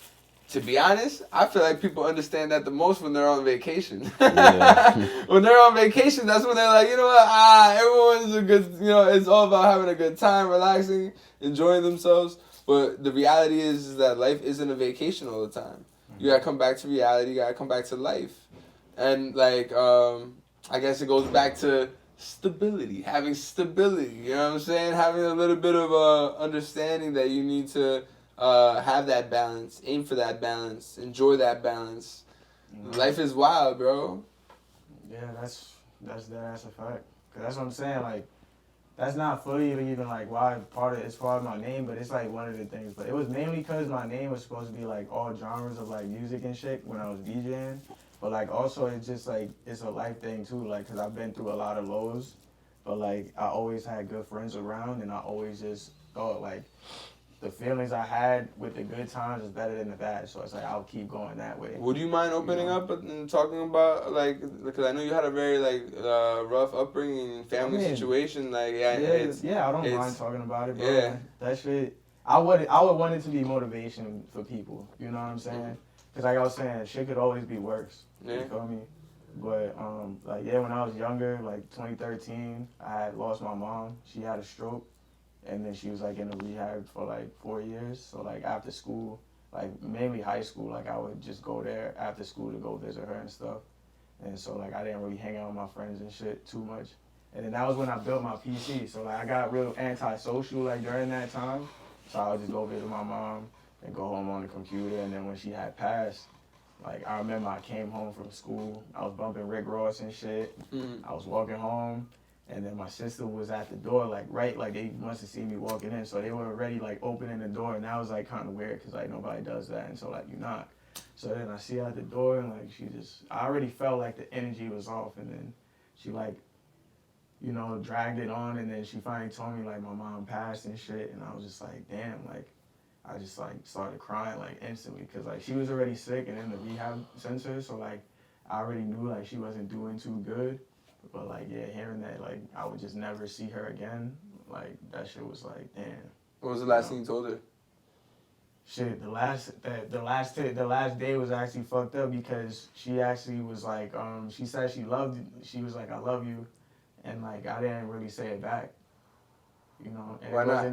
To be honest, I feel like people understand that the most when they're on vacation. Yeah. When they're on vacation, that's when they're like, you know what, everyone's a good, you know, it's all about having a good time, relaxing, enjoying themselves. But the reality is that life isn't a vacation all the time. You gotta come back to reality, you gotta come back to life. And, like, I guess it goes back to stability, having stability, you know what I'm saying? Having a little bit of understanding that you need to have that balance, aim for that balance, enjoy that balance. Life is wild, bro. Yeah, that's a fact. Cause that's what I'm saying. Like, that's not fully even like why it's part of my name, but it's like one of the things. But it was mainly because my name was supposed to be like all genres of like music and shit when I was DJing. But like also it's just like it's a life thing too. Like, cause I've been through a lot of lows, but like I always had good friends around, and I always just thought like the feelings I had with the good times is better than the bad. So it's like I'll keep going that way. Would you mind opening up and talking about, like, because I know you had a very like rough upbringing and family situation. Like, I don't mind talking about it, bro. Yeah, that shit. I would want it to be motivation for people. You know what I'm saying? Because like I was saying, shit could always be worse. Yeah. You feel me? But when I was younger, like 2013, I had lost my mom. She had a stroke. And then she was like in a rehab for like 4 years. So like after school, like mainly high school, like I would just go there after school to go visit her and stuff. And so like I didn't really hang out with my friends and shit too much. And then that was when I built my PC. So like I got real antisocial like during that time. So I would just go visit my mom and go home on the computer. And then when she had passed, like I remember I came home from school. I was bumping Rick Ross and shit. I was walking home. And then my sister was at the door, like, they must have seen me walking in. So they were already, like, opening the door. And that was, like, kind of weird because, like, nobody does that. And so, like, you knock. So then I see her at the door and, like, I already felt like the energy was off. And then she, like, you know, dragged it on. And then she finally told me, like, my mom passed and shit. And I was just like, damn, like, I just, like, started crying, like, instantly. Because, like, she was already sick and in the rehab center. So, like, I already knew, like, she wasn't doing too good. But, like, yeah, hearing that, like, I would just never see her again, like, that shit was like, damn. What was the last thing you told her? Shit, the last day was actually fucked up because she actually was like, she said she was like, I love you, and, like, I didn't really say it back, you know? And why not?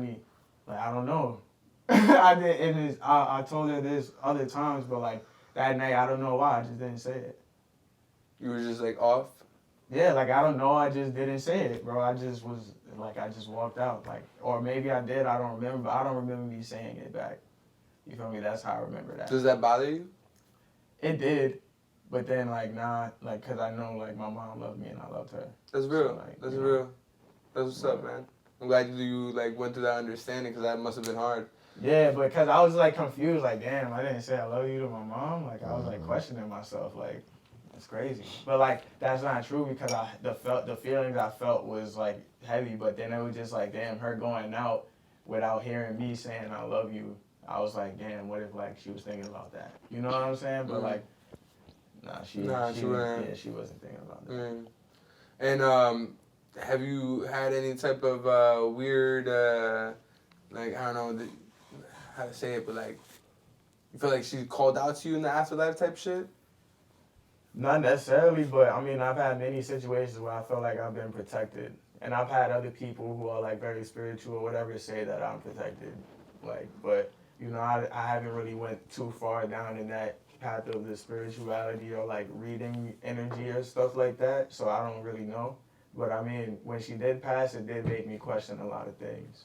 Like, I don't know. I told her this other times, but, like, that night, I don't know why, I just didn't say it. You were just, like, off? Yeah, like, I don't know, I just didn't say it, bro. I just walked out, like, or maybe I did, I don't remember, but I don't remember me saying it back. You feel me? That's how I remember that. Does that bother you? It did, But then like nah, like cause I know like my mom loved me and I loved her. That's real. So, like, That's real. That's what's up, man. I'm glad you like went through that understanding because that must have been hard. Yeah, but cause I was like confused, like damn, I didn't say I love you to my mom. Like I was like questioning myself, like it's crazy. But like that's not true because the feelings I felt was like heavy, but then it was just like damn, her going out without hearing me saying I love you. I was like damn, what if like she was thinking about that? You know what I'm saying? But like she wasn't thinking about that. And have you had any type of weird like I don't know how to say it, but like you feel like she called out to you in the afterlife type shit? Not necessarily, but I mean I've had many situations where I feel like I've been protected, and I've had other people who are like very spiritual or whatever say that I'm protected. Like, but you know I haven't really went too far down in that path of the spirituality or like reading energy or stuff like that, so I don't really know. But I mean, when she did pass, it did make me question a lot of things,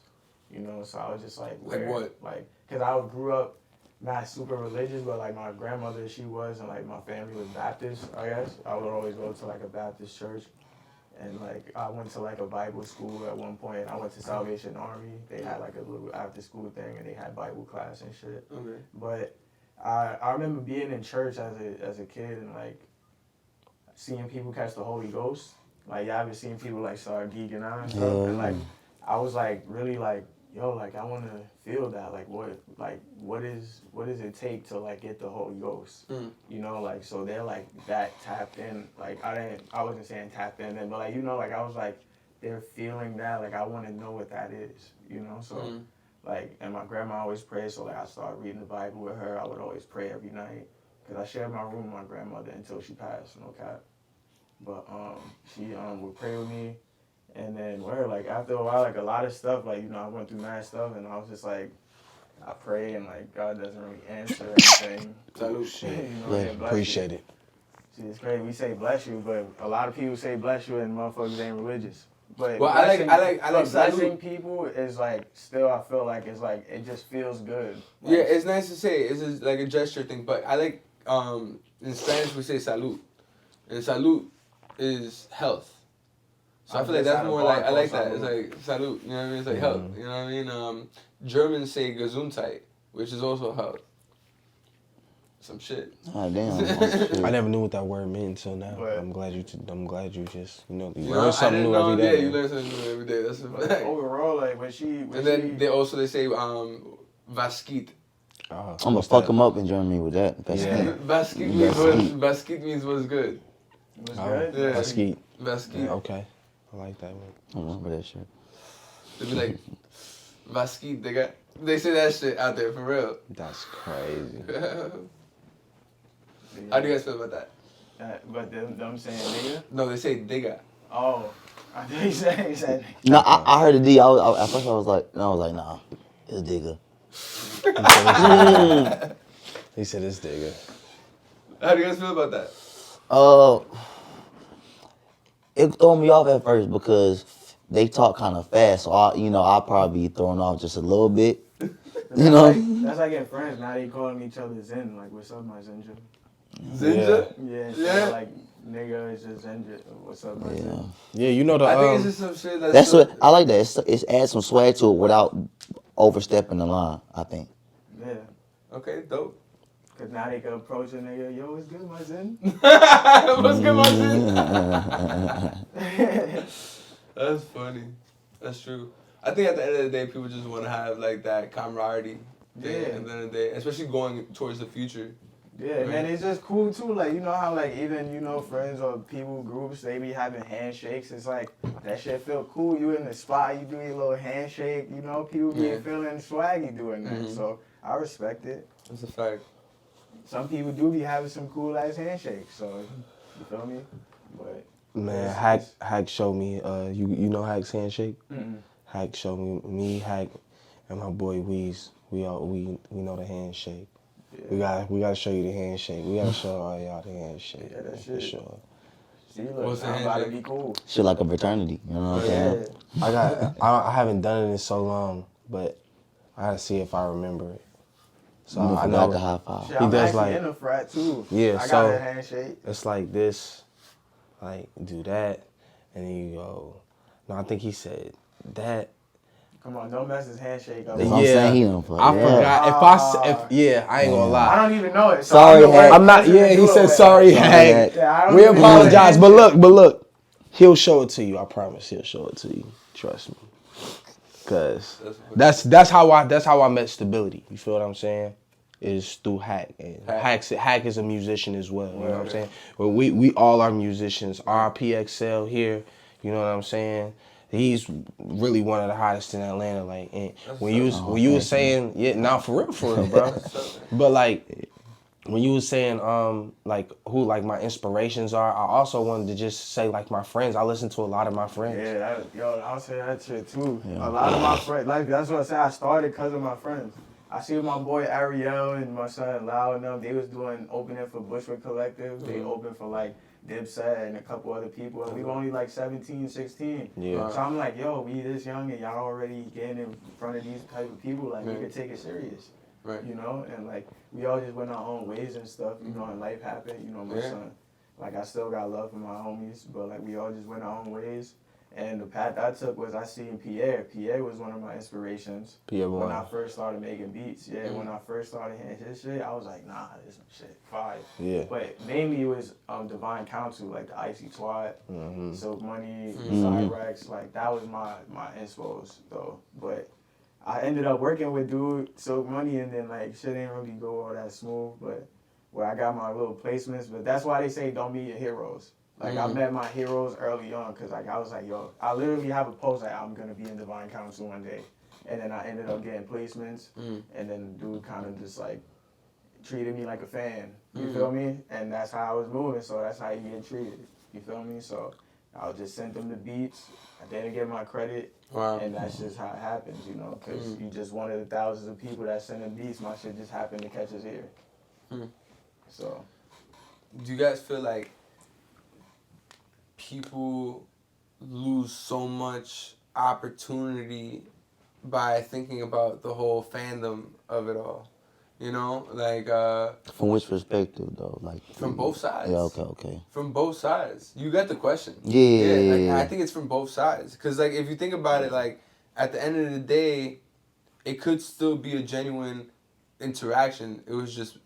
you know. So I was just like, like what? Like, cause I grew up not super religious, but like my grandmother, she was, and like my family was Baptist. I guess I would always go to like a Baptist church, and like I went to like a Bible school at one point. I went to Salvation Army. They had like a little after school thing, and they had Bible class and shit. Okay. But I remember being in church as a kid and like seeing people catch the Holy Ghost. Like y'all ever seen people like start geeking out and stuff? And like I was like really like, yo, like I want to feel that. Like what does it take to like get the Holy Ghost? You know, like so they're like that tapped in. Like I wasn't saying tapped in, but like you know, like I was like they're feeling that. Like I want to know what that is. You know, so. Like, and my grandma always prayed, so like I started reading the Bible with her. I would always pray every night, cause I shared my room with my grandmother until she passed, no cap. But she would pray with me, and then like after a while, like a lot of stuff, like you know I went through mad stuff, and I was just like, I pray and like God doesn't really answer anything. Salute. You know, Appreciate it. See, it's great. We say bless you, but a lot of people say bless you, and motherfuckers ain't religious. But well, I like blessing people is like still I feel like it's like it just feels good. Like, yeah, it's nice to say. It's just like a gesture thing. But I like in Spanish we say salud, and salud is health. So I feel like that's more like I like that. It's like salud. You know what I mean? It's like health. You know what I mean? Germans say Gesundheit, which is also health. Some shit. Oh damn! I never knew what that word meant until now. But I'm glad you just you learn I something didn't new know, every day. Yeah, you learn something new every day. That's a fact. Overall, like when then they say Vaskit. I'm gonna fuck them up in Germany with that. Vaskit means what's good. What's good? Yeah. Vaskit. Vaskit. Okay, I like that one. I remember that shit. They be like Vaskit. They say that shit out there for real. That's crazy. How do you guys feel about that? But them saying nigga? No, they say digga. Oh, I think he said. No, I heard a D. At first I was like, nah, it's digger. He said it's digger. How do you guys feel about that? It threw me off at first because they talk kind of fast, so I'll probably be thrown off just a little bit. You know? That's like in friends. Now they calling each other Zen. Like, what's up, my Zinja? Zinja? Yeah. Like, nigga is just Zinja. What's up, my Zinja? Yeah, you know the. I think it's just some shit that's what I like. That it's adds some swag to it without overstepping the line. I think. Yeah. Okay, dope. Cause now they can approach a nigga. Yo, what's good, my Zen? What's good, my Zen? That's funny. That's true. I think at the end of the day, people just want to have like that camaraderie. Yeah. At the end of the day, especially going towards the future. Yeah, man, it's just cool too. Like, you know how like even, friends or people groups, they be having handshakes. It's like that shit feel cool. You in the spot, you do your little handshake, people be feeling swaggy doing that. Mm-hmm. So I respect it. That's a fact. Some people do be having some cool ass handshakes, so you feel me? But man, Hack showed me you know Hack's handshake? Mm-hmm. Hack showed me, Hack, and my boy Weez. We know the handshake. Yeah. We gotta show you the handshake. We gotta show all y'all the handshake. Yeah, that's for sure. See, look, I'm about to be cool. Shit like a fraternity, you know what I'm saying? I haven't done it in so long, but I gotta see if I remember it. So I know the high five. Shit, he I'm does actually like in the frat too. yeah. I So got a handshake. it's like this, like do that, and then you go. No, I think he said that. Come on, don't mess his handshake up. That's what I'm saying. He don't play. I forgot. If I ain't gonna lie. I don't even know it. So Sorry, I'm not. Yeah, he said sorry, Hank. We apologize, but look, he'll show it to you. I promise, he'll show it to you. Trust me, cause that's how I met Stability. You feel what I'm saying? Is through Hack, and Hack is a musician as well. You know what I'm saying? Well, we all are musicians. RIPXL here. You know what I'm saying? He's really one of the hottest in Atlanta. Like, and when you was saying, for real, bro. But like, when you was saying, like who like my inspirations are, I also wanted to just say like my friends. I listen to a lot of my friends. Yeah, I'll say that shit too. Yeah. A lot of my friends, like that's what I said. I started because of my friends. I see my boy Ariel and my son Lau and them. They was doing opening for Bushwick Collective. They opened for like Dipset and a couple other people, and we were only like 17, 16. Yeah. So I'm like, yo, we this young and y'all already getting in front of these type of people. Like, we could take it serious. Right. You know, and like, we all just went our own ways and stuff, you know, and life happened. You know, my son, like, I still got love for my homies, but like, we all just went our own ways. And the path I took was I seen Pierre. Pierre was one of my inspirations. Pierre when I first started making beats. Yeah, when I first started hearing his shit, I was like, nah, this shit fire. Yeah. But mainly it was Divine Council, like the Icy Twat, Silk Money, Cyrex. Like, that was my inspos, though. But I ended up working with dude, Silk Money, and then like shit didn't really go all that smooth. But where I got my little placements. But that's why they say don't meet your heroes. Like, I met my heroes early on because, like, I was like, yo, I literally have a post like, I'm going to be in Divine Council one day. And then I ended up getting placements. And then the dude kind of just, like, treated me like a fan. You feel me? And that's how I was moving. So that's how you get treated. You feel me? So I just sent them the beats. I didn't get my credit. Wow. And that's just how it happens, you know, because you just one of the thousands of people that send them beats. My shit just happened to catch his ear. So. Do you guys feel like people lose so much opportunity by thinking about the whole fandom of it all? You know, like from which perspective though? Like from both sides. Yeah, okay. From both sides. You get the question. Yeah. Like, I think it's from both sides. Cause like if you think about it, like at the end of the day, it could still be a genuine interaction. It was just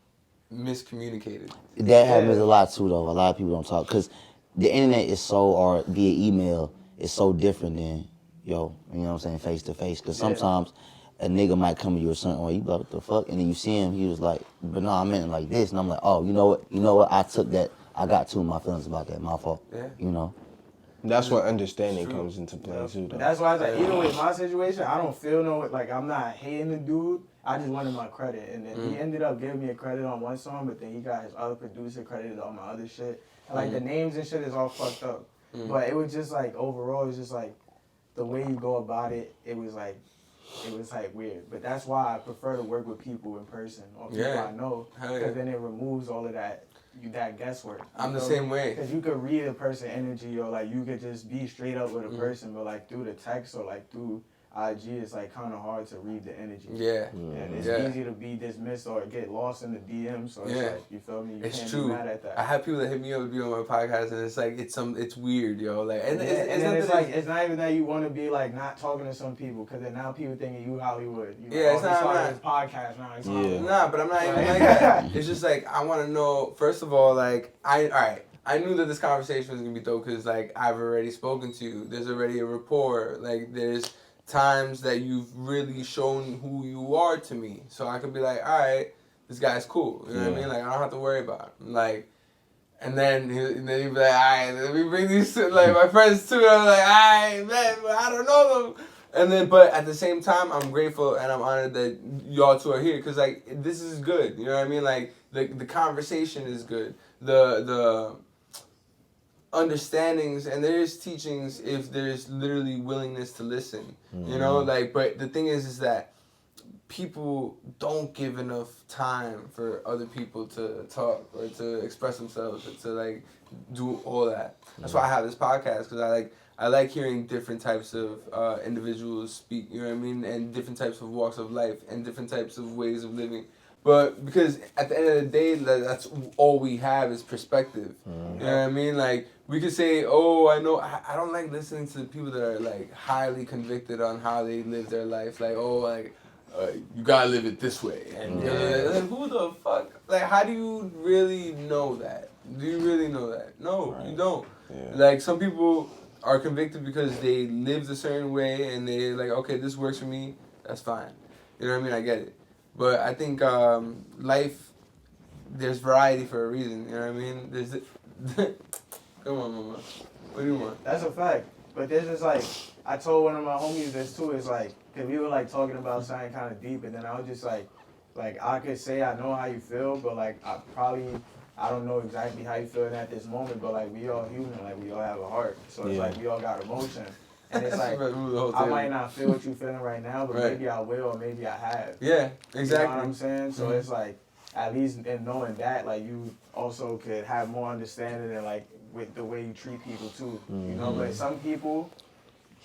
miscommunicated. That happens a lot too though. A lot of people don't talk because the internet is so, or via email, is so different than, you know what I'm saying, face to face. Because sometimes a nigga might come to you or something, or you be like, what the fuck? And then you see him, he was like, but no, I meant it like this. And I'm like, oh, you know what? I took that, I got to my feelings about that, my fault. Yeah. You know? That's when understanding comes into play too, though. That's why I was like, even with my situation, I don't feel like I'm not hating the dude. I just wanted my credit. And then he ended up giving me a credit on one song, but then he got his other producer credited on my other shit. And like the names and shit is all fucked up. But it was just like, overall, it was just like, the way you go about it, it was like weird. But that's why I prefer to work with people in person, or people I know, because then it removes all of that guesswork. I'm the same way. Because you could read a person's energy, or like you could just be straight up with a person, but like through the text or like through IG, it's like kind of hard to read the energy. Yeah. And it's easy to be dismissed or get lost in the DM. So it's like, you feel me? You can't be mad at that. I have people that hit me up to be on my podcast, and it's like it's weird, yo. Like, and it's like it's not even that you want to be like not talking to some people, because then now people thinking you Hollywood. You know, it's not this podcast now. It's Nah, but I'm not even like that. It's just like I want to know. First of all, like I knew that this conversation was gonna be dope because like I've already spoken to you. There's already a rapport. Like there's times that you've really shown who you are to me, so I could be like, all right, this guy's cool. You know what I mean? Like I don't have to worry about him. Like, and then he'd be like, all right, let me bring these like my friends too. And I'm like, all right, man, I don't know them. And then, but at the same time, I'm grateful and I'm honored that y'all two are here because like this is good. You know what I mean? Like the conversation is good. The understandings, and there's teachings if there's literally willingness to listen, you know, like, but the thing is that people don't give enough time for other people to talk or to express themselves or to like do all that. That's why I have this podcast, because I like hearing different types of individuals speak, you know what I mean, and different types of walks of life and different types of ways of living, But because at the end of the day, that's all we have is perspective. You know what I mean? Like, we could say, oh, I know, I don't like listening to people that are, like, highly convicted on how they live their life. Like, oh, like, you gotta live it this way. And like, who the fuck? Like, how do you really know that? Do you really know that? No, you don't. Yeah. Like, some people are convicted because they lived a certain way and they're like, okay, this works for me, that's fine. You know what I mean? I get it. But I think life, there's variety for a reason. You know what I mean? There's come on, mama. What do you want? That's a fact. But there's just like, I told one of my homies this too. It's like, cause we were like talking about something kind of deep, and then I was just like I could say I know how you feel, but like I don't know exactly how you feeling at this moment. But like we all human, like we all have a heart, so it's like we all got emotion. And it's like, I might not feel what you're feeling right now, but maybe I will, or maybe I have. Yeah, exactly. You know what I'm saying? So it's like, at least in knowing that, like, you also could have more understanding and, like, with the way you treat people, too. You know? But some people,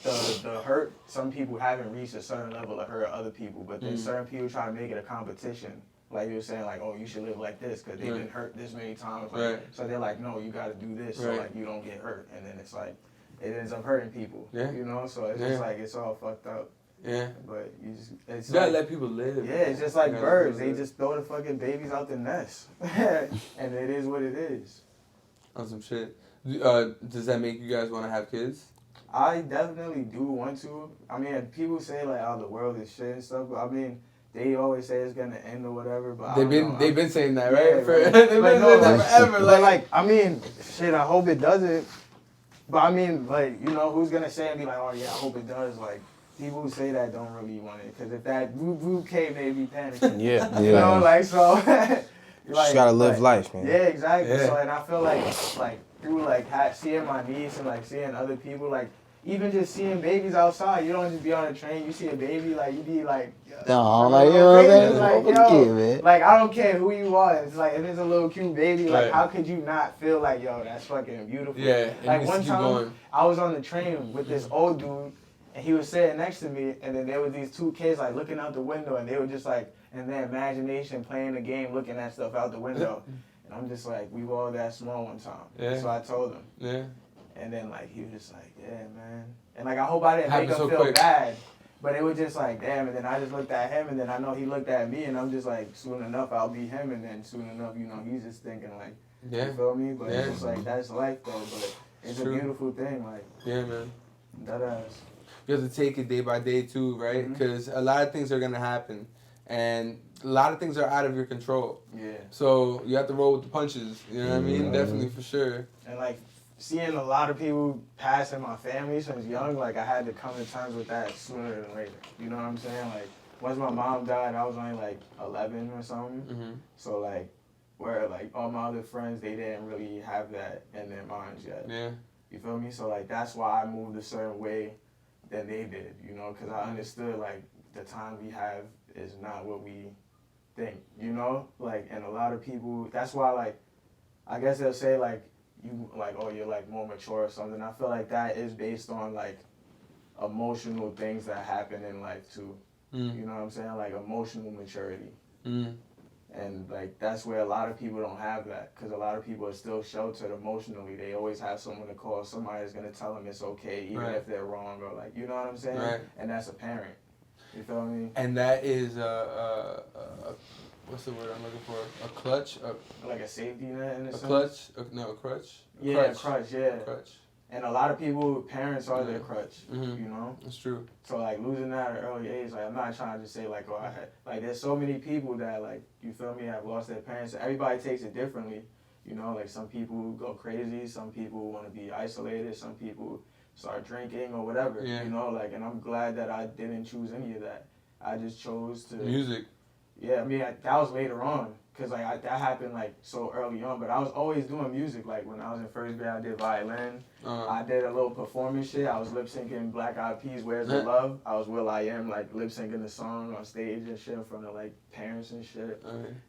the hurt, some people haven't reached a certain level of hurt other people, but then certain people try to make it a competition. Like you were saying, like, oh, you should live like this because they've been hurt this many times. Like, so they're like, no, you got to do this so, like, you don't get hurt. And then it's like, it ends up hurting people, you know? So it's just like, it's all fucked up. Yeah. But you just, it's you gotta like, let people live. Yeah, it's just like birds. They just throw the fucking babies out the nest. And it is what it is. On some shit. Does that make you guys want to have kids? I definitely do want to. I mean, people say like, oh, the world is shit and stuff, but I mean, they always say it's gonna end or whatever, but they've been saying that, right? Yeah, they've been saying that forever. Like, I mean, shit, I hope it doesn't. But I mean, like, you know, who's gonna say and be like, oh yeah, I hope it does? Like, people who say that don't really want it, because if that group came, they'd be panicking. Yeah. You know, like, so. You just gotta live life, man. Yeah, exactly. Yeah. So, and I feel like through like seeing my niece and like seeing other people, like even just seeing babies outside, you don't just be on a train, you see a baby, like you be like, no, like, you know what I'm saying? Like, yo, man. Like, I don't care who you are. It's like, if it's a little cute baby, like, how could you not feel like, yo, that's fucking beautiful? Yeah. Like, one time, I was on the train with this old dude, and he was sitting next to me, and then there were these two kids, like, looking out the window, and they were just, like, in their imagination, playing the game, looking at stuff out the window. And I'm just like, we were all that small one time. Yeah. So I told him. Yeah. And then, like, he was just like, yeah, man. And, like, I hope I didn't make him feel bad. But it was just like, damn, and then I just looked at him, and then I know he looked at me, and I'm just like, soon enough, I'll be him, and then soon enough, you know, he's just thinking, like, you feel me? But it's just like, that's life, though, but it's a beautiful thing, like. Yeah, man. That ass. You have to take it day by day, too, right? Because a lot of things are going to happen, and a lot of things are out of your control. Yeah. So you have to roll with the punches, you know what I mean? Definitely, for sure. And, like, seeing a lot of people pass in my family since young, like, I had to come to terms with that sooner than later. You know what I'm saying? Like, once my mom died, I was only, like, 11 or something. So, like, where, like, all my other friends, they didn't really have that in their minds yet. Yeah. You feel me? So, like, that's why I moved a certain way than they did, you know? Because I understood, like, the time we have is not what we think, you know? Like, and a lot of people, that's why, like, I guess they'll say, like, you like, oh, you're like more mature or something. I feel like that is based on like emotional things that happen in life too. You know what I'm saying? Like emotional maturity. And like that's where a lot of people don't have that, because a lot of people are still sheltered emotionally. They always have someone to call. Somebody's gonna tell them it's okay, even if they're wrong, or like, you know what I'm saying? Right. And that's a parent. You feel me? And that is what's the word I'm looking for? A clutch? Like a safety net in a sense? Clutch? No, a crutch? A crutch, yeah. Crutch. And a lot of people, parents are their crutch, you know? That's true. So, like, losing that at an early age, like, I'm not trying to just say, like, oh, I had, like, there's so many people that, like, you feel me, have lost their parents. Everybody takes it differently, you know? Like, some people go crazy, some people want to be isolated, some people start drinking or whatever, you know? Like, and I'm glad that I didn't choose any of that. I just chose to... Music. Yeah, I mean, that was later on, because, like, that happened, like, so early on. But I was always doing music. Like, when I was in first grade, I did violin. I did a little performance shit. I was lip-syncing Black Eyed Peas, Where's the Love? I was will.i.am, like, lip-syncing the song on stage and shit in front of, like, parents and shit.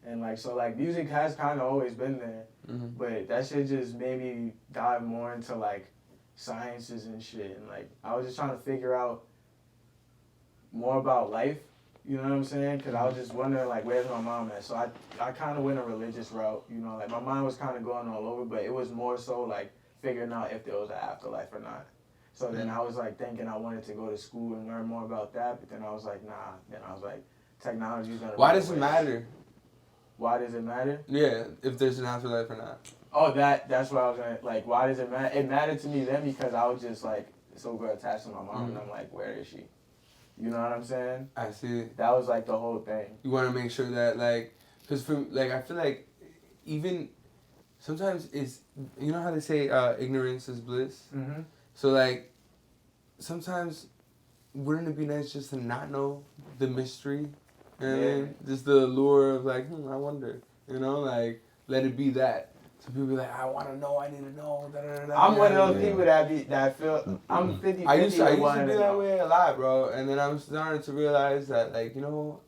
And, like, so, like, music has kind of always been there. But that shit just made me dive more into, like, sciences and shit. And, like, I was just trying to figure out more about life. You know what I'm saying? Because I was just wondering, like, where's my mom at? So I kind of went a religious route, you know, like, my mind was kind of going all over, but it was more so, like, figuring out if there was an afterlife or not. So then I was, like, thinking I wanted to go to school and learn more about that, but then I was like, nah. Then I was like, technology's going to... Why does it matter? Why does it matter? Yeah, if there's an afterlife or not. Oh, that's what I was going to... Like, why does it matter? It mattered to me then because I was just, like, so good attached to my mom, and I'm like, where is she? You know what I'm saying? I see. That was, like, the whole thing. You want to make sure that, like... Because, like, I feel like even... Sometimes it's... You know how they say ignorance is bliss? Mm-hmm. So, like, sometimes wouldn't it be nice just to not know the mystery? You know what I mean? Just the allure of, like, I wonder. You know? Like, let it be that. So people be like, I want to know, I need to know. Da, da, da, da. I'm one of those people that feel... I'm 50-50. I used to be that way a lot, bro. And then I'm starting to realize that, like, you know,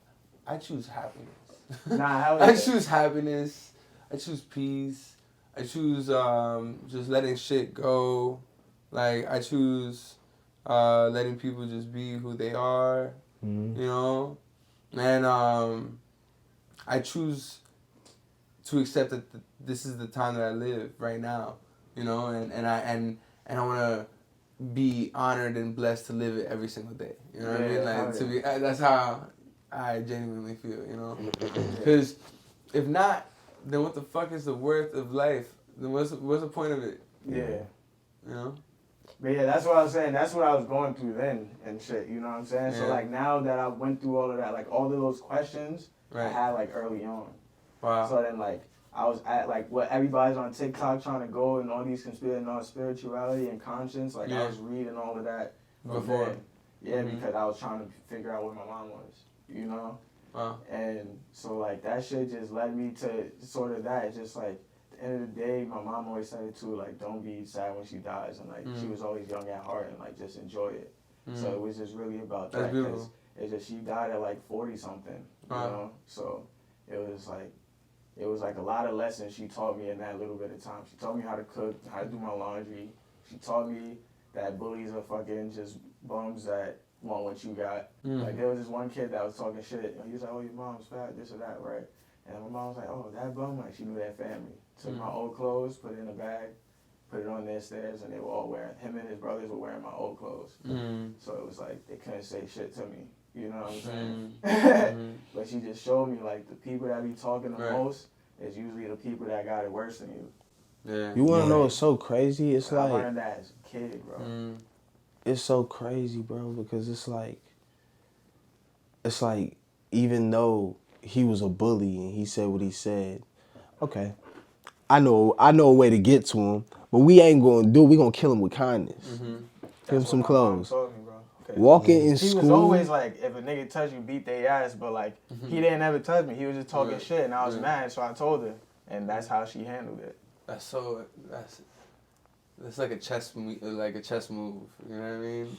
I choose happiness. Nah, I choose happiness. I choose peace. I choose just letting shit go. Like, I choose letting people just be who they are, you know? And I choose to accept that this is the time that I live right now, you know? And I want to be honored and blessed to live it every single day, you know what I mean? Like, to be, that's how I genuinely feel, you know? Because if not, then what the fuck is the worth of life? Then what's the point of it? Yeah. You know? But yeah, that's what I was saying. That's what I was going through then and shit. You know what I'm saying? Yeah. So like now that I went through all of that, like all of those questions Right. I had like early on. Wow. So then like I was at like what everybody's on TikTok trying to go and all these conspiracy and all spirituality and conscience. Like I was reading all of that Before. then. Yeah, because I was trying to figure out where my mom was. You know? Wow. And so like that shit just led me to sort of that. It's just like at the end of the day, my mom always said it too, like don't be sad when she dies, and like she was always young at heart and like just enjoy it. So it was just really about that. That's beautiful. It's just she died at like 40 something, you know. So it was like a lot of lessons she taught me in that little bit of time. She taught me how to cook, how to do my laundry. She taught me that bullies are fucking just bums that want what you got. Like there was this one kid that was talking shit. He was like, "Oh, your mom's fat, this or that, right?" And my mom was like, "Oh, that bum." Like she knew that family. Took my old clothes, put it in a bag, put it on their stairs, and they were all wearing. Him and his brothers were wearing my old clothes. So it was like they couldn't say shit to me. You know what I'm saying? But she just showed me like the people that be talking the most is usually the people that got it worse than you. Yeah. You want to know what's so crazy? It's I like learned that as a kid, bro. It's so crazy, bro, because it's like even though he was a bully and he said what he said, okay, I know a way to get to him, but we ain't gonna do it. We gonna kill him with kindness. Give him some clothes. Walking in school. He was always like, if a nigga touch you, beat their ass, but like, he didn't ever touch me. He was just talking shit, and I was mad, so I told her, and that's how she handled it. That's like a chess move, you know what I mean?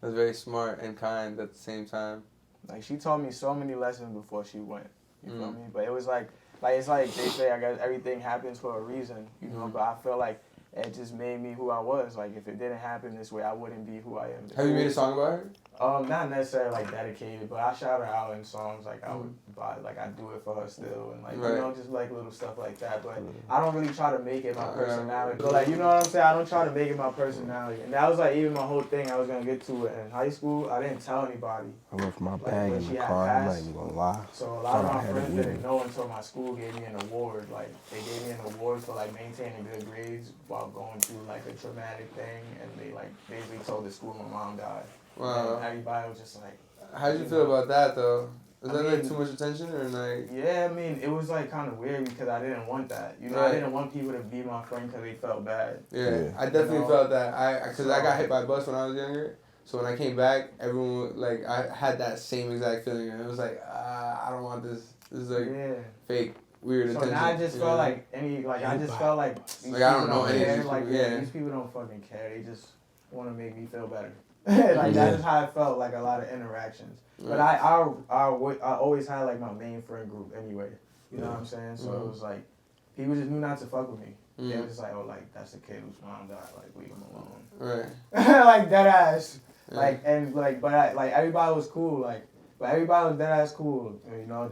That's very smart and kind at the same time. Like, she taught me so many lessons before she went, you feel me? But it was like it's like they say, I guess everything happens for a reason, you know, but I feel like it just made me who I was. Like, if it didn't happen this way, I wouldn't be who I am today. Have you made a song about her? Not necessarily like dedicated, but I shout her out in songs. Like I would buy, like I do it for her still, and like you know, just like little stuff like that. But I don't really try to make it my personality. But like you know what I'm saying, I don't try to make it my personality. And that was like even my whole thing. I was gonna get to it in high school. I didn't tell anybody. I left my bag in the car. I'm not even gonna lie. So a lot of my friends didn't know until my school gave me an award. Like they gave me an award for like maintaining good grades while going through like a traumatic thing, and they like basically told the school my mom died. Wow. And everybody was just like, how did you feel about that though? Was that like too much attention or like? Yeah, I mean, it was like kind of weird because I didn't want that. You know, I didn't want people to be my friend because they felt bad. Yeah, I definitely felt that. Because I got hit by a bus when I was younger. So when I came back, everyone, like, I had that same exact feeling. And it was like, I don't want this. This is like fake, weird attention. So now I just felt like I just felt like these I don't know any of these like, people. these people don't fucking care. They just want to make me feel better. Like that is how I felt, like a lot of interactions. But I always had like my main friend group anyway. You know what I'm saying? So it was like people just knew not to fuck with me. They were just like, oh, like that's the kid whose mom died. Like leave him alone. Right. Like dead ass. Like and like, but like everybody was cool. Like, But everybody was dead ass cool. You know,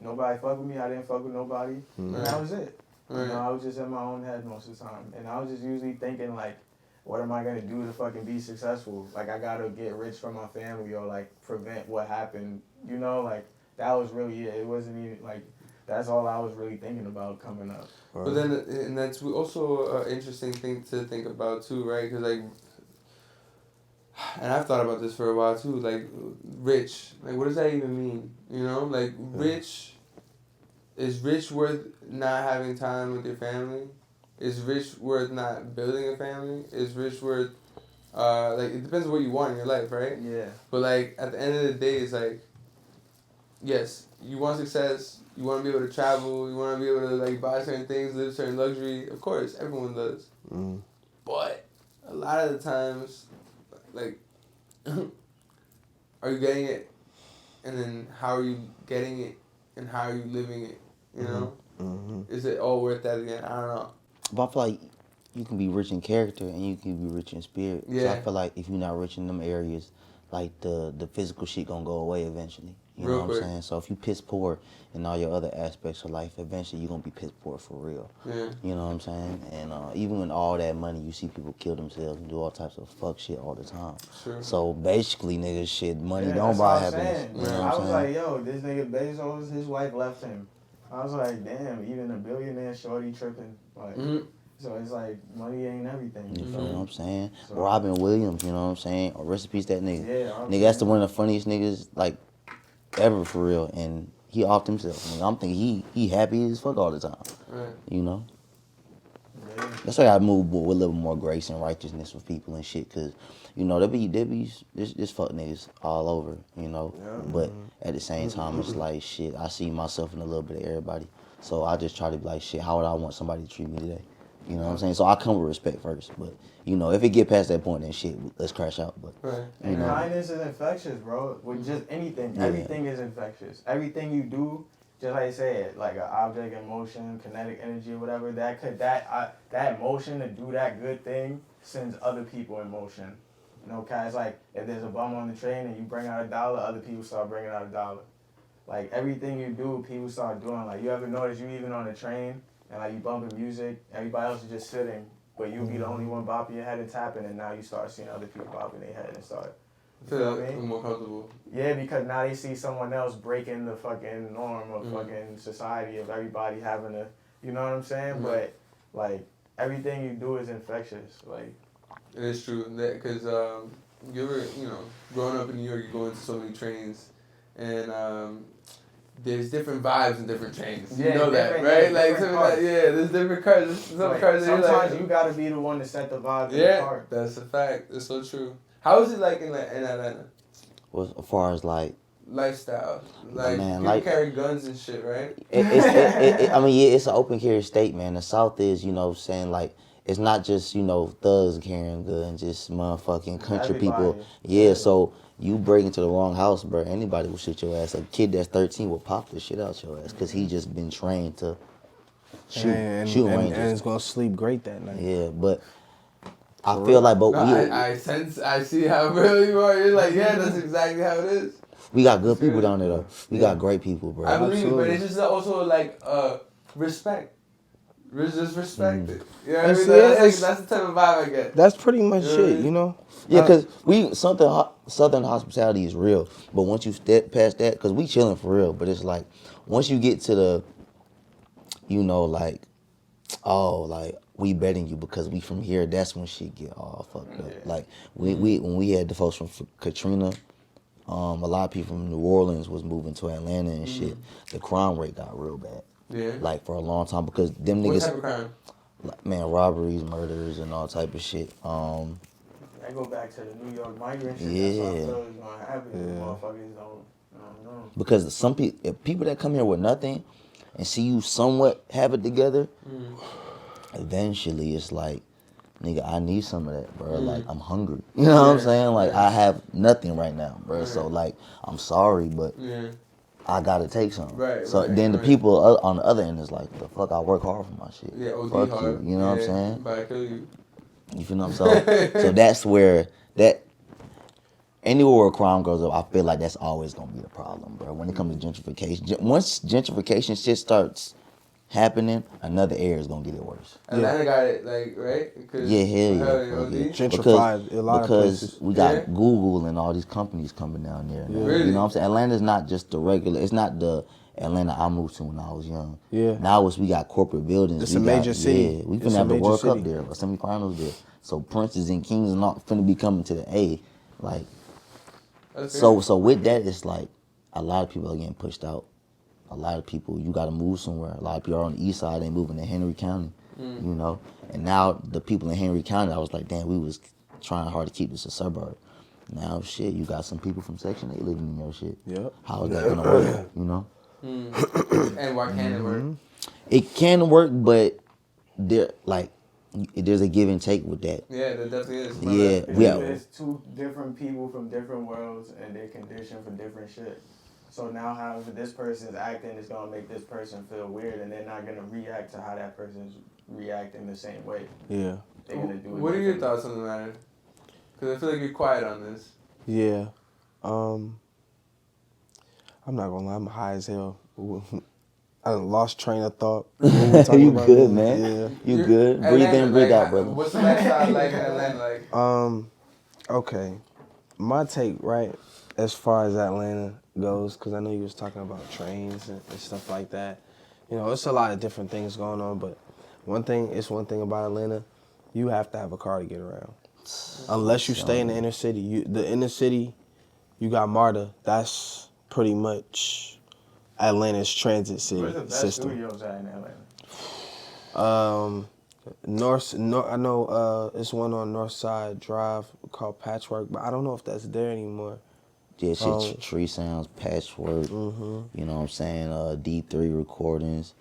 nobody fuck with me. I didn't fuck with nobody. And that was it. You know, I was just in my own head most of the time. And I was just usually thinking, like, what am I going to do to fucking be successful? Like, I got to get rich from my family or, like, prevent what happened. You know, like, that was really it. It wasn't even, like, that's all I was really thinking about coming up. But then, and that's also an interesting thing to think about, too, right? Because, like, and I've thought about this for a while, too. Like, rich. Like, what does that even mean? You know? Like, rich... Is rich worth not having time with your family? Is rich worth not building a family? Is rich worth, like, it depends on what you want in your life, right? Yeah. But, like, at the end of the day, it's like, yes, you want success, you want to be able to travel, you want to be able to, like, buy certain things, live certain luxury. Of course, everyone does. But a lot of the times, like, are you getting it? And then how are you getting it? And how are you living it? You know? Is it all worth that again? I don't know. But I feel like you can be rich in character and you can be rich in spirit. Yeah. So I feel like if you're not rich in them areas, like the physical shit gonna go away eventually. You know what I'm saying? So if you piss poor in all your other aspects of life, eventually you're gonna be piss poor for real. Yeah. You know what I'm saying? And even with all that money, you see people kill themselves and do all types of fuck shit all the time. Sure. So basically, nigga, shit, money Yeah, don't buy happiness. You know what I I'm was saying? like, yo, this nigga Bezos, his wife left him. I was like, damn, even a billionaire shorty tripping. Like, so it's like, money ain't everything. You feel what I'm saying? So, Robin Williams, you know what I'm saying? Or recipes that nigga. Yeah, nigga, that's one of the funniest niggas, like, ever for real. And he offed himself. I mean, I'm thinking he happy as fuck all the time. Right. You know? Yeah. That's why I move with a little more grace and righteousness with people and shit. Cause, you know, there be this fuck niggas all over, you know? Yeah. But at the same time, it's like, shit, I see myself in a little bit of everybody. So I just try to be like, shit, how would I want somebody to treat me today? You know what I'm saying? So I come with respect first, but you know, if it get past that point, then shit, let's crash out. But and kindness is infectious, bro. With just anything, everything is infectious. Everything you do, just like I said, like an object in motion, kinetic energy, or whatever. That motion to do that good thing sends other people in motion. You know, cause like if there's a bum on the train and you bring out $1, other people start bringing out $1. Like everything you do, people start doing. Like you ever notice you even on the train? And like you bumping music, everybody else is just sitting, but you'll be the only one bopping your head and tapping, and now you start seeing other people bopping their head and start. I feel like more comfortable. Yeah, because now they see someone else breaking the fucking norm of fucking society of everybody having a, you know what I'm saying? But like everything you do is infectious. Like it is true that because you ever growing up in New York, you go into so many trains, and there's different vibes in different trains. You know that, right? Like there's different cars. There's some cars. Sometimes you gotta be the one to set the vibe in the car. That's a fact. It's so true. How is it like in Atlanta? Well, as far as like lifestyle, like man, people carry guns and shit, right? I mean, it's an open carry state, man. The South is, you know, saying like. It's not just, you know, thugs carrying guns, just motherfucking country people. Yeah, so you break into the wrong house, bro. Anybody will shoot your ass. A kid that's 13 will pop the shit out your ass because he just been trained to shoot ranges. And it's gonna sleep great that night. Yeah, but I feel like, I see how real you are. You're like, yeah, that's exactly how it is. We got good people down there though. We got great people, bro. I believe it, but it's just also like respect. Just respect it. You know what I mean? That's the type of vibe I get. That's pretty much it, you know? Yeah, because Southern hospitality is real. But once you step past that, because we chilling for real, but it's like, once you get to the, you know, like, oh, like, we betting you because we from here, that's when shit get all fucked up. Like, when we had the folks from Katrina, a lot of people from New Orleans was moving to Atlanta and shit. The crime rate got real bad. Yeah. Like for a long time because them niggas. What type of crime? Like, man, robberies, murders, and all type of shit. I go back to the New York migrant shit. Yeah. That's what I feel is gonna happen. Motherfuckers don't know. Because some people that come here with nothing and see you somewhat have it together, eventually it's like, nigga, I need some of that, bro. Like, I'm hungry. You know what I'm saying? Like, I have nothing right now, bro. So, like, I'm sorry, but I gotta take some. Then the people on the other end is like, the fuck, I work hard for my shit. Yeah, OD fuck hard. you. You know what I'm saying? But I kill you. You feel what I'm saying? So that's where that anywhere where crime goes up, I feel like that's always gonna be the problem, bro. When it comes to gentrification, once gentrification shit starts happening, another area is gonna get it worse. Atlanta got it, like, right? Yeah, hell yeah. Gentrified a lot of places. We got Google and all these companies coming down there. Now. Really? You know what I'm saying? Atlanta's not just the regular. It's not the Atlanta I moved to when I was young. Yeah. Now we got corporate buildings. It's a major city. Yeah, we finna have the World Cup there, or semifinals there. So Princes and Kings are not finna be coming to the A. Like, so with that, it's like a lot of people are getting pushed out. A lot of people, you got to move somewhere. A lot of people are on the east side, they moving to Henry County, you know. And now the people in Henry County, I was like, damn, we was trying hard to keep this a suburb. Now, shit, you got some people from Section 8 living in your shit. Yep. How is that gonna work, you know? And why can't it work? It can work, but there's a give and take with that. Yeah, there definitely is. There's two different people from different worlds, and they're conditioned for different shit. So now however this person's acting is going to make this person feel weird, and they're not going to react to how that person's reacting the same way. Yeah. They're going to do it. What are your thoughts on the matter? Because I feel like you're quiet on this. Yeah. I'm not going to lie. I'm high as hell. I lost train of thought. You good, man. Yeah. You good. Breathe in, breathe out, brother. What's the lifestyle like in Atlanta? Like? Okay. My take, right, as far as Atlanta goes, because I know you was talking about trains and stuff like that. You know, it's a lot of different things going on, but one thing about Atlanta, you have to have a car to get around. Unless you stay in the inner city. The inner city, you got MARTA. That's pretty much Atlanta's transit system. Where's the best studios at in Atlanta? I know it's one on North Side Drive called Patchwork, but I don't know if that's there anymore. Yeah, shit, Tree Sounds, Patchwork, you know what I'm saying, D3 Recordings,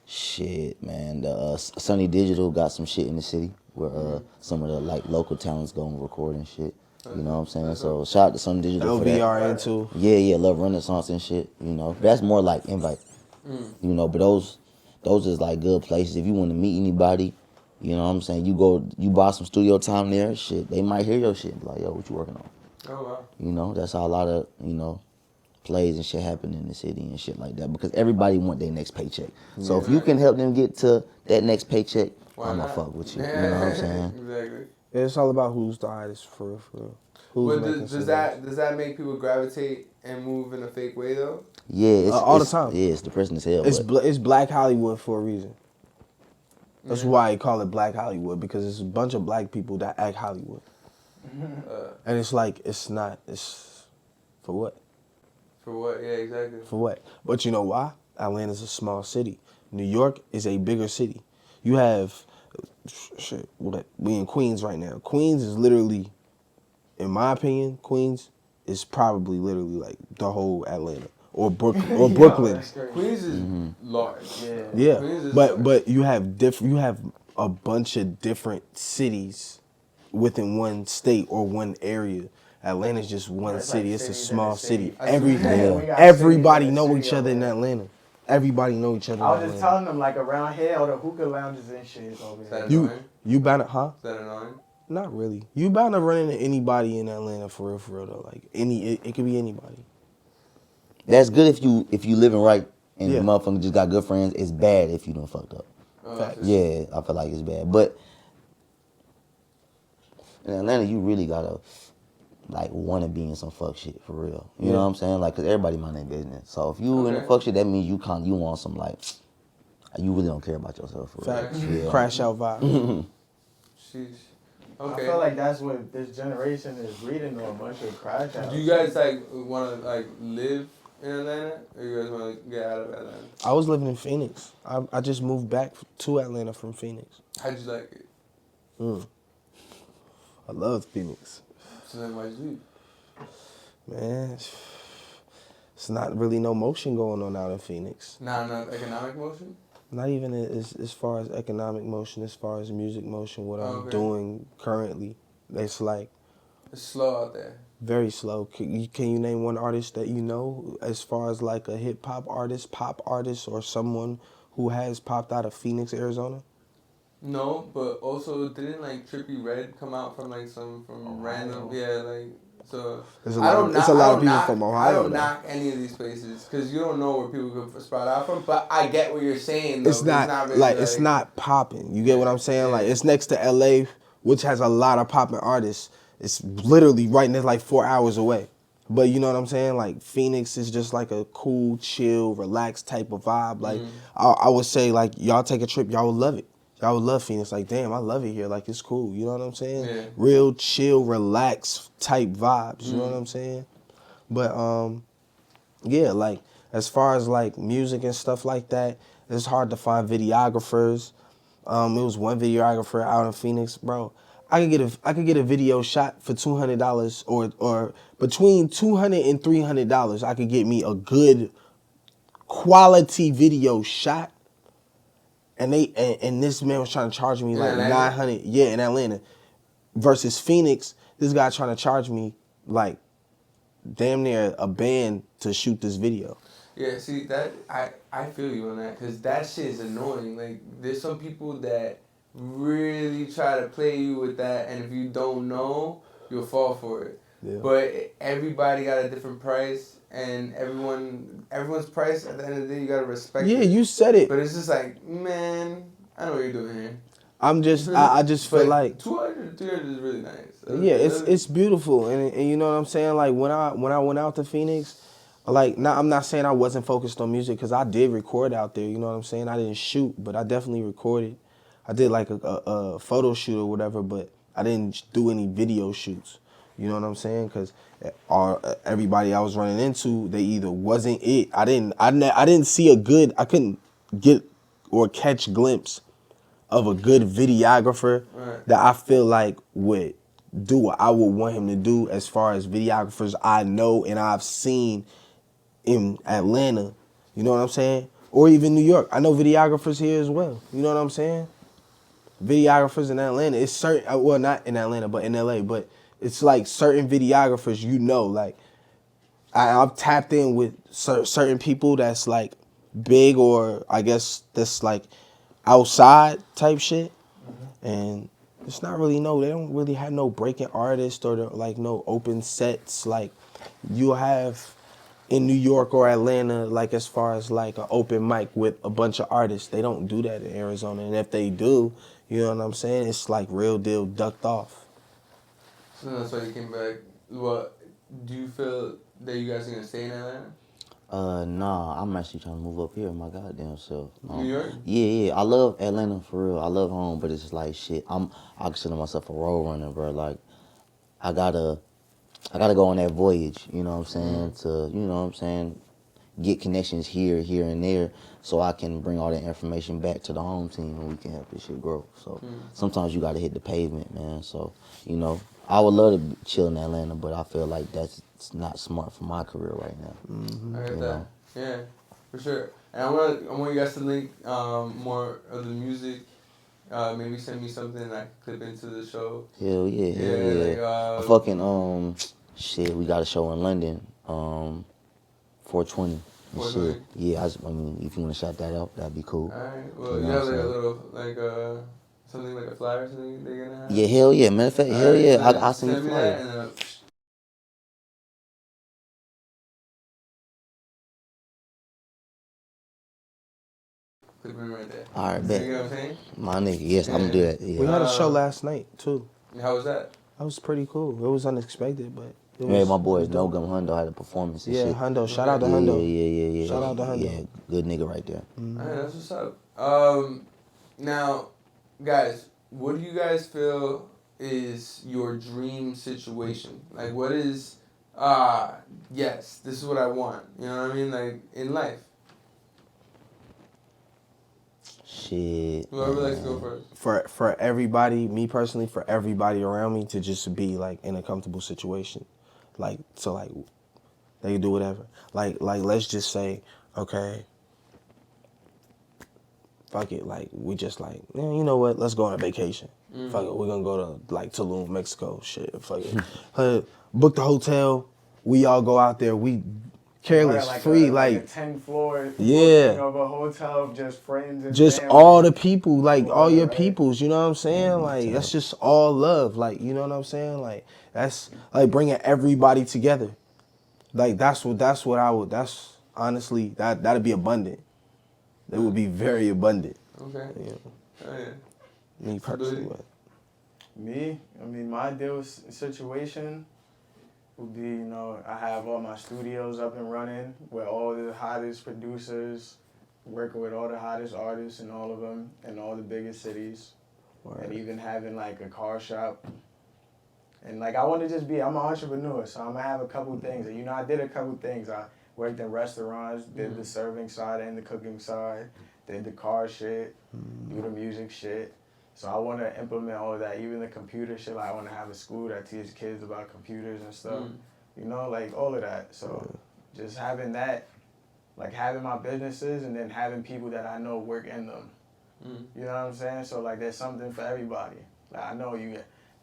shit, man. The Sunny Digital got some shit in the city where some of the like local talents go and record and shit. You know what I'm saying? So shout out to Sunny Digital for that. LVRN too. Yeah, Love Renaissance and shit, you know. That's more like invite, you know, but those is like good places. If you want to meet anybody, you know what I'm saying, you buy some studio time there, shit, they might hear your shit and be like, yo, what you working on? Oh, wow. You know, that's how a lot of, you know, plays and shit happen in the city and shit like that because everybody want their next paycheck. So if you can help them get to that next paycheck, I'ma fuck with you. You know what I'm saying? Exactly. It's all about who's the artist for real. But does that make people gravitate and move in a fake way though? Yeah, it's all the time. Yeah, it's depressing as hell. It's Black Hollywood for a reason. That's why I call it Black Hollywood, because it's a bunch of black people that act Hollywood. And it's like, it's for what? For what? Yeah, exactly. For what? But you know why? Atlanta's a small city. New York is a bigger city. You have, we in Queens right now. Queens is literally, in my opinion, Queens is probably literally like the whole Atlanta. Or Brooklyn. Queens is large. Yeah. But you have a bunch of different cities within one state or one area. Atlanta's just one city. It's a small city. Everybody know each other in Atlanta. Everybody know each other. I was just telling them, like, around here, all the hookah lounges and shit is over here. You bound to, huh? Is that annoying? Not really. You bound to run into anybody in Atlanta for real though. Like it could be anybody. That's good if you living right and the motherfucker just got good friends. It's bad if you done fucked up. Yeah, I feel like it's bad. But in Atlanta, you really gotta like want to be in some fuck shit for real. You know what I'm saying? Like, cause everybody mind their business. So if you in the fuck shit, that means you want some like, you really don't care about yourself for real. Yeah. Crash out vibe. Sheesh. Okay. I feel like that's what this generation is reading on, a bunch of crash outs. Do you guys like want to like live in Atlanta, or you guys want to get out of Atlanta? I was living in Phoenix. I just moved back to Atlanta from Phoenix. How'd you like it? I loved Phoenix. So then why'd you leave? Man, it's not really no motion going on out in Phoenix. Not enough economic motion? Not even as far as economic motion, as far as music motion, what I'm doing currently. It's like... It's slow out there. Very slow. Can you name one artist that you know as far as like a hip-hop artist, pop artist, or someone who has popped out of Phoenix, Arizona? No, but also didn't like Trippie Redd come out from like from random, like So it's a lot of people from Ohio. I don't knock any of these places because you don't know where people can sprout out from. But I get what you're saying. Though. It's not really like it's not popping. You get what I'm saying? Yeah. Like it's next to LA, which has a lot of popping artists. It's literally right there, like 4 hours away. But you know what I'm saying? Like Phoenix is just like a cool, chill, relaxed type of vibe. Like I would say, like y'all take a trip, y'all would love it. Y'all would love Phoenix. Like damn, I love it here. Like it's cool. You know what I'm saying? Yeah. Real chill, relaxed type vibes. You know what I'm saying? But yeah, like as far as like music and stuff like that, it's hard to find videographers. It was one videographer out in Phoenix, bro. I could get a video shot for $200 or between $200 and $300. I could get me a good quality video shot, and this man was trying to charge me like $900. Yeah, in Atlanta, versus Phoenix. This guy trying to charge me like damn near a band to shoot this video. Yeah, see that I feel you on that because that shit is annoying. Like there's some people that really try to play you with that, and if you don't know, you'll fall for it. Yeah. But everybody got a different price, and everyone's price at the end of the day you gotta respect. Yeah, it. You said it. But it's just like, man, I know what you're doing here. I just feel like 200, 300 is really nice. Yeah, it's beautiful, and you know what I'm saying. Like when I went out to Phoenix, like I'm not saying I wasn't focused on music because I did record out there. You know what I'm saying. I didn't shoot, but I definitely recorded. I did like a photo shoot or whatever, but I didn't do any video shoots. You know what I'm saying? Because everybody I was running into, they either wasn't it. I didn't see I couldn't get or catch glimpse of a good videographer that I feel like would do what I would want him to do as far as videographers I know and I've seen in Atlanta. You know what I'm saying? Or even New York. I know videographers here as well. You know what I'm saying? Videographers in Atlanta, it's certain, well, not in Atlanta, but in LA, but it's like certain videographers, you know, like I've tapped in with certain people that's like big or I guess that's like outside type shit. And it's not really they don't really have no breaking artists or like no open sets like you have in New York or Atlanta, like as far as like an open mic with a bunch of artists. They don't do that in Arizona. And if they do, you know what I'm saying? It's like real deal ducked off. So that's why you came back. What do you feel that you guys are gonna stay in Atlanta? Nah, I'm actually trying to move up here, my goddamn self. New York? Yeah, I love Atlanta for real. I love home, but it's like shit. I consider myself a road runner, bro. Like I gotta go on that voyage, you know what I'm saying, to, you know what I'm saying, get connections here, and there, so I can bring all that information back to the home team and we can help this shit grow. So sometimes you gotta hit the pavement, man. So, you know, I would love to chill in Atlanta, but I feel like that's not smart for my career right now. I get that. Yeah, for sure. And I want you guys to link more of the music. Maybe send me something I can clip into the show. Hell yeah. Like, fucking shit, we got a show in London, 420. And shit. Yeah, I mean, if you want to shout that out, that'd be cool. Alright, well, you have like a little, something like a flyer or something they're gonna have? Yeah, hell yeah. Matter of fact, hell yeah. I'll send you a flyer. Clip him right there. Alright, bet. You know what I'm saying? My nigga, yes, I'm gonna do that. Yeah. We had a show last night, too. How was that? That was pretty cool. It was unexpected, but it was... Yeah, my boy No Gum Hundo had a performance and shit. Yeah, Hundo. Shout out to Hundo. Yeah. Shout out to Hundo. Yeah, good nigga right there. Alright, that's what's up. Now, guys, what do you guys feel is your dream situation? Like, what is, yes, this is what I want. You know what I mean? Like, in life. Shit. Whoever likes to go first. For everybody, me personally, for everybody around me to just be like in a comfortable situation. Like, so like, they can do whatever. Like let's just say, okay, fuck it, like, we just like, man, you know what, let's go on a vacation. Fuck it, we're gonna go to like Tulum, Mexico, shit, fuck it. Book the hotel, we all go out there, we Careless, like free, a 10th floor. Yeah. Of a hotel of just friends and just family. all the people, like all your right. peoples, you know what I'm saying? Like that's just all love, like you know what I'm saying? Like that's like bringing everybody together. Like that's what I would. That's honestly that'd be abundant. It would be very abundant. Okay. You know? Oh, yeah. Me personally, but. Me, I mean, my ideal situation would be, I have all my studios up and running with all the hottest producers, working with all the hottest artists and all of them in all the biggest cities. Right. And even having like a car shop. And like I want to just I'm an entrepreneur, so I'm going to have a couple things. And I did a couple things. I worked in restaurants, did the serving side and the cooking side, did the car shit, do the music shit. So I want to implement all of that, even the computer shit. Like I want to have a school that teaches kids about computers and stuff. Like all of that. So just having that, like having my businesses and then having people that I know work in them. You know what I'm saying? So like there's something for everybody. Like I know you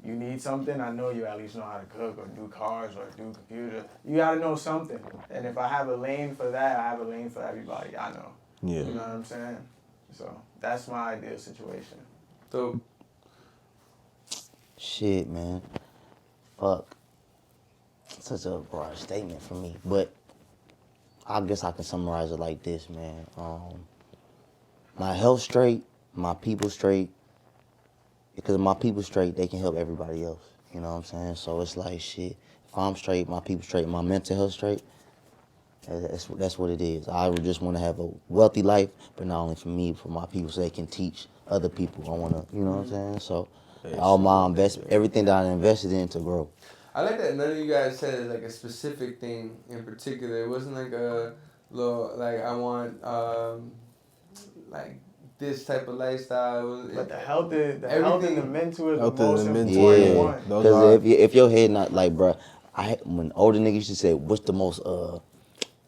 need something, I know you at least know how to cook or do cars or do computers. You got to know something. And if I have a lane for that, I have a lane for everybody I know. Yeah. You know what I'm saying? So that's my ideal situation. So, shit, man. Fuck. Such a broad statement for me, but I guess I can summarize it like this, man. My health straight, my people straight. Because if my people straight, they can help everybody else. You know what I'm saying? So it's like shit. If I'm straight, my people straight, my mental health straight. That's what it is. I would just want to have a wealthy life, but not only for me, for my people, so they can teach other people. I want to, you know what I'm saying? So all my everything that I invested in to grow. I like that none of you guys said like a specific thing in particular. It wasn't like a little, like I want, like this type of lifestyle. But the health and the mental is the most important one. Because if your head not like, bro, when older niggas used to say, what's the most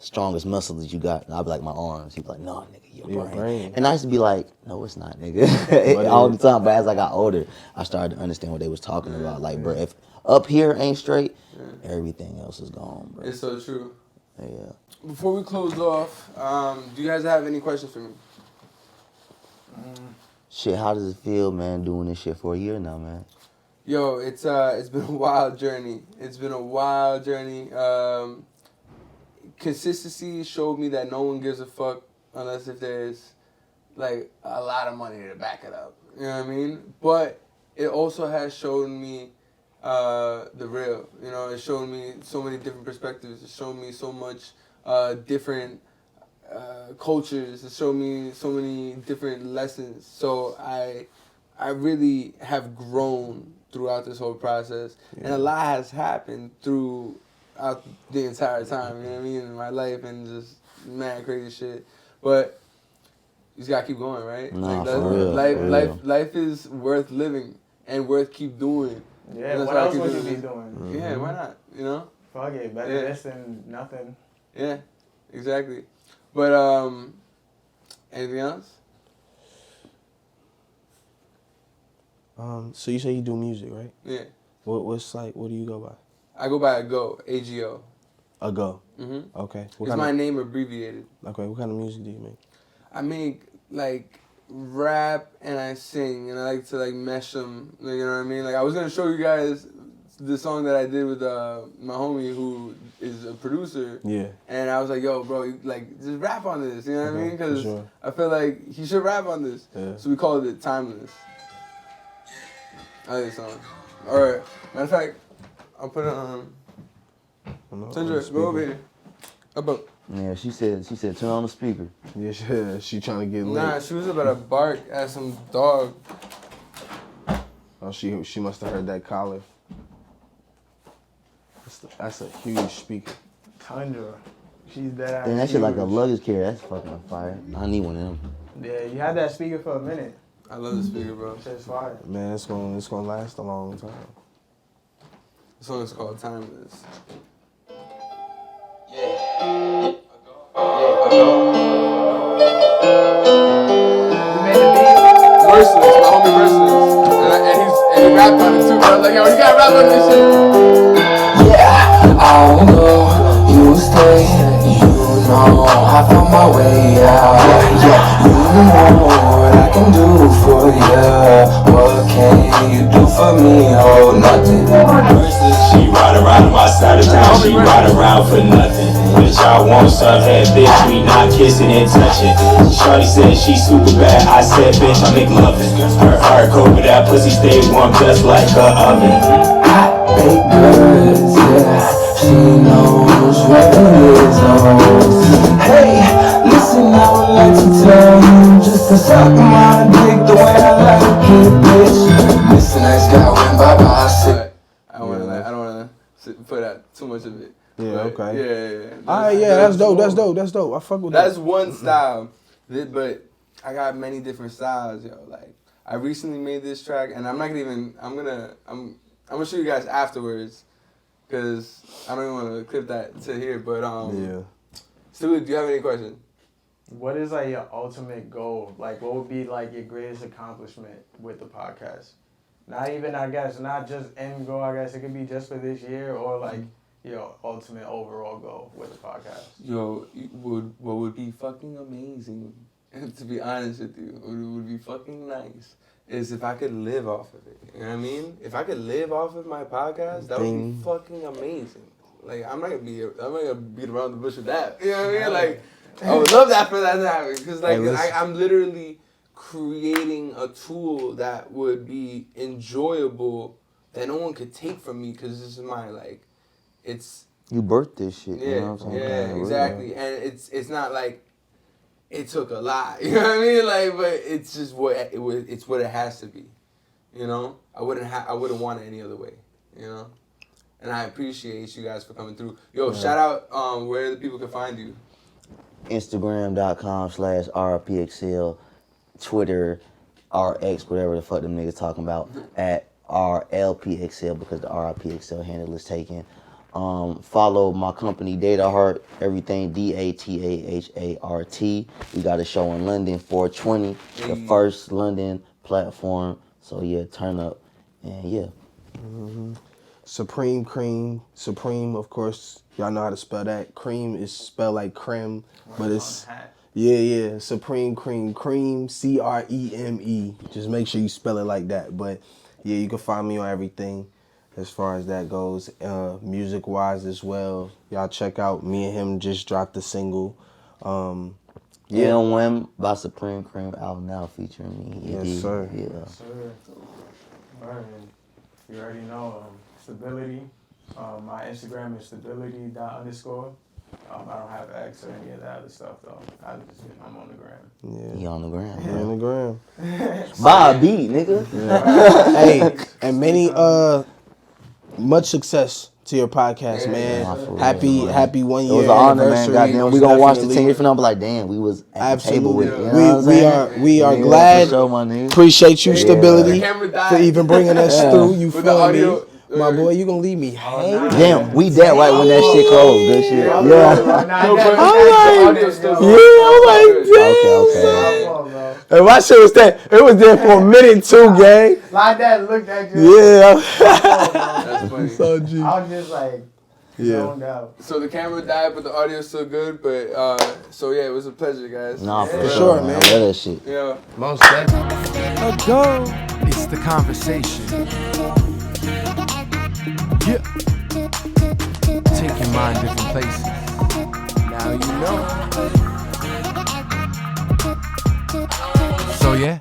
strongest muscle that you got? And I'd be like, my arms. He'd be like, no, nigga, your brain. And I used to be like, no, it's not, nigga. All the time. But as I got older, I started to understand what they was talking about. Like, bro, if up here ain't straight, everything else is gone, bro. It's so true. Yeah. Before we close off, do you guys have any questions for me? Shit, how does it feel, man, doing this shit for a year now, man? Yo, it's been a wild journey. It's been a wild journey. Consistency showed me that no one gives a fuck unless if there's like a lot of money to back it up. You know what I mean? But it also has shown me the real. You know, it showed me so many different perspectives. It showed me so much different cultures. It showed me so many different lessons. So I really have grown throughout this whole process, and a lot has happened throughout the entire time. You know what I mean? In my life and just mad crazy shit. But you just gotta keep going, right? Nah, like for real. Life is worth living and worth keep doing. Yeah. What else would you be doing? Yeah. Why not? You know? Fuck it. Better this than nothing. Yeah. Exactly. But anything else? So you say you do music, right? Yeah. What do you go by? I go by Ago, AGO. Ago. Mm-hmm. Okay. It's my name abbreviated. Okay. What kind of music do you make? I make like rap and I sing and I like to like mesh them. Like, you know what I mean? Like I was gonna show you guys the song that I did with my homie who is a producer. Yeah. And I was like, yo, bro, like just rap on this. You know what I mean? Because I feel like he should rap on this. Yeah. So we called it Timeless. I like this song. All right. Matter of fact, I'll put it on. Sandra, go over here. About. Yeah, she said, turn on the speaker. Yeah, she trying to get lit. Nah, she was about to bark at some dog. Oh, she must have heard that collar. That's a huge speaker. Tundra. She's dead. Damn, that shit like a luggage carrier. That's fucking fire. I need one of them. Yeah, you had that speaker for a minute. I love the speaker, bro. Shit's fire. Man, it's gonna last a long time. The song is called Timeless. Merciless, my homie Merciless. And he rapped on it too, bro. Like, yo, you gotta rap on this shit. Yeah, I know you will stay. know what I can do for ya. What can you do for me? Oh, nothing. She ride around my side of town, she ride around for nothing. Bitch, I want some head, bitch, we not kissing and touching. Shorty said she super bad, I said, bitch, I make loving. Her heart cold, but that pussy stay warm just like a oven. Hot baked goods, yeah, she knows what it is, oh. Hey, listen, I would like to tell you just to suck my dick the way I like it, bitch. Mr. Nice Guy went bye-bye. I don't wanna put out too much of it. Yeah, but okay. Yeah. Alright, yeah, that's dope. I fuck with that. That's one style. But I got many different styles, yo. Like, I recently made this track, and I'm gonna show you guys afterwards, cause I don't even want to clip that to here. But yeah. Stu, do you have any questions? What is like your ultimate goal? Like, what would be like your greatest accomplishment with the podcast? Not even, I guess, not just end goal. I guess it could be just for this year, or like your ultimate overall goal with the podcast. Yo, what would be fucking amazing, to be honest with you, what would be fucking nice, is if I could live off of it. You know what I mean? If I could live off of my podcast, that would be fucking amazing. Like, I'm not gonna beat around the bush with that. You know what I mean? Like, I would love that for that to happen, because like I'm literally creating a tool that would be enjoyable that no one could take from me, because this is my it's you birthed this shit. Yeah, you know what I'm saying? yeah, exactly. And it's not like it took a lot. You know what I mean? Like, but it's just it's what it has to be. You know, I wouldn't want it any other way. You know, and I appreciate you guys for coming through. Yo, shout out where the people can find you. Instagram.com/RPXL, Twitter, RX, whatever the fuck them niggas talking about, at RLPXL, because the RIPXL handle is taken. Follow my company Data Heart, everything DATAHART. We got a show in London, 420, the first London platform. So yeah, turn up, and yeah. Supreme Cream, Supreme, of course, y'all know how to spell that. Cream is spelled like creme, but it's Supreme Cream, CREME Just make sure you spell it like that. But yeah, you can find me on everything as far as that goes. Music wise as well, y'all check out, me and him just dropped a single. When by Supreme Cream out now featuring me. Yes, sir. Yeah. Yes, sir. All right, and you already know, stability. My Instagram is stability._. I don't have X or any of that other stuff though. I'm on the gram. Yeah. He on the gram. He on the gram. Buy a beat, nigga. Yeah. Hey, and many much success to your podcast, man. Happy 1 year. It was an honor, man. anniversary. Goddamn, we gonna watch the 10 years from now, but like, damn, we was at the table with it. You know we are glad. Appreciate you, Stability, for even bringing us through. You feel me? My boy, you gonna leave me hanging? Damn, we dead right when that shit closed. Good shit. Yeah. Okay. And my shit was there. It was there for a minute too, gang. Like that, looked at you. Yeah. That's funny. So G. I was just like, zoned out. So the camera died, but the audio's still good. But so yeah, it was a pleasure, guys. Nah, for sure, man. I love that shit. Yeah. Most definitely. It's the conversation. Yeah. Take your mind different places. Now you know. So yeah.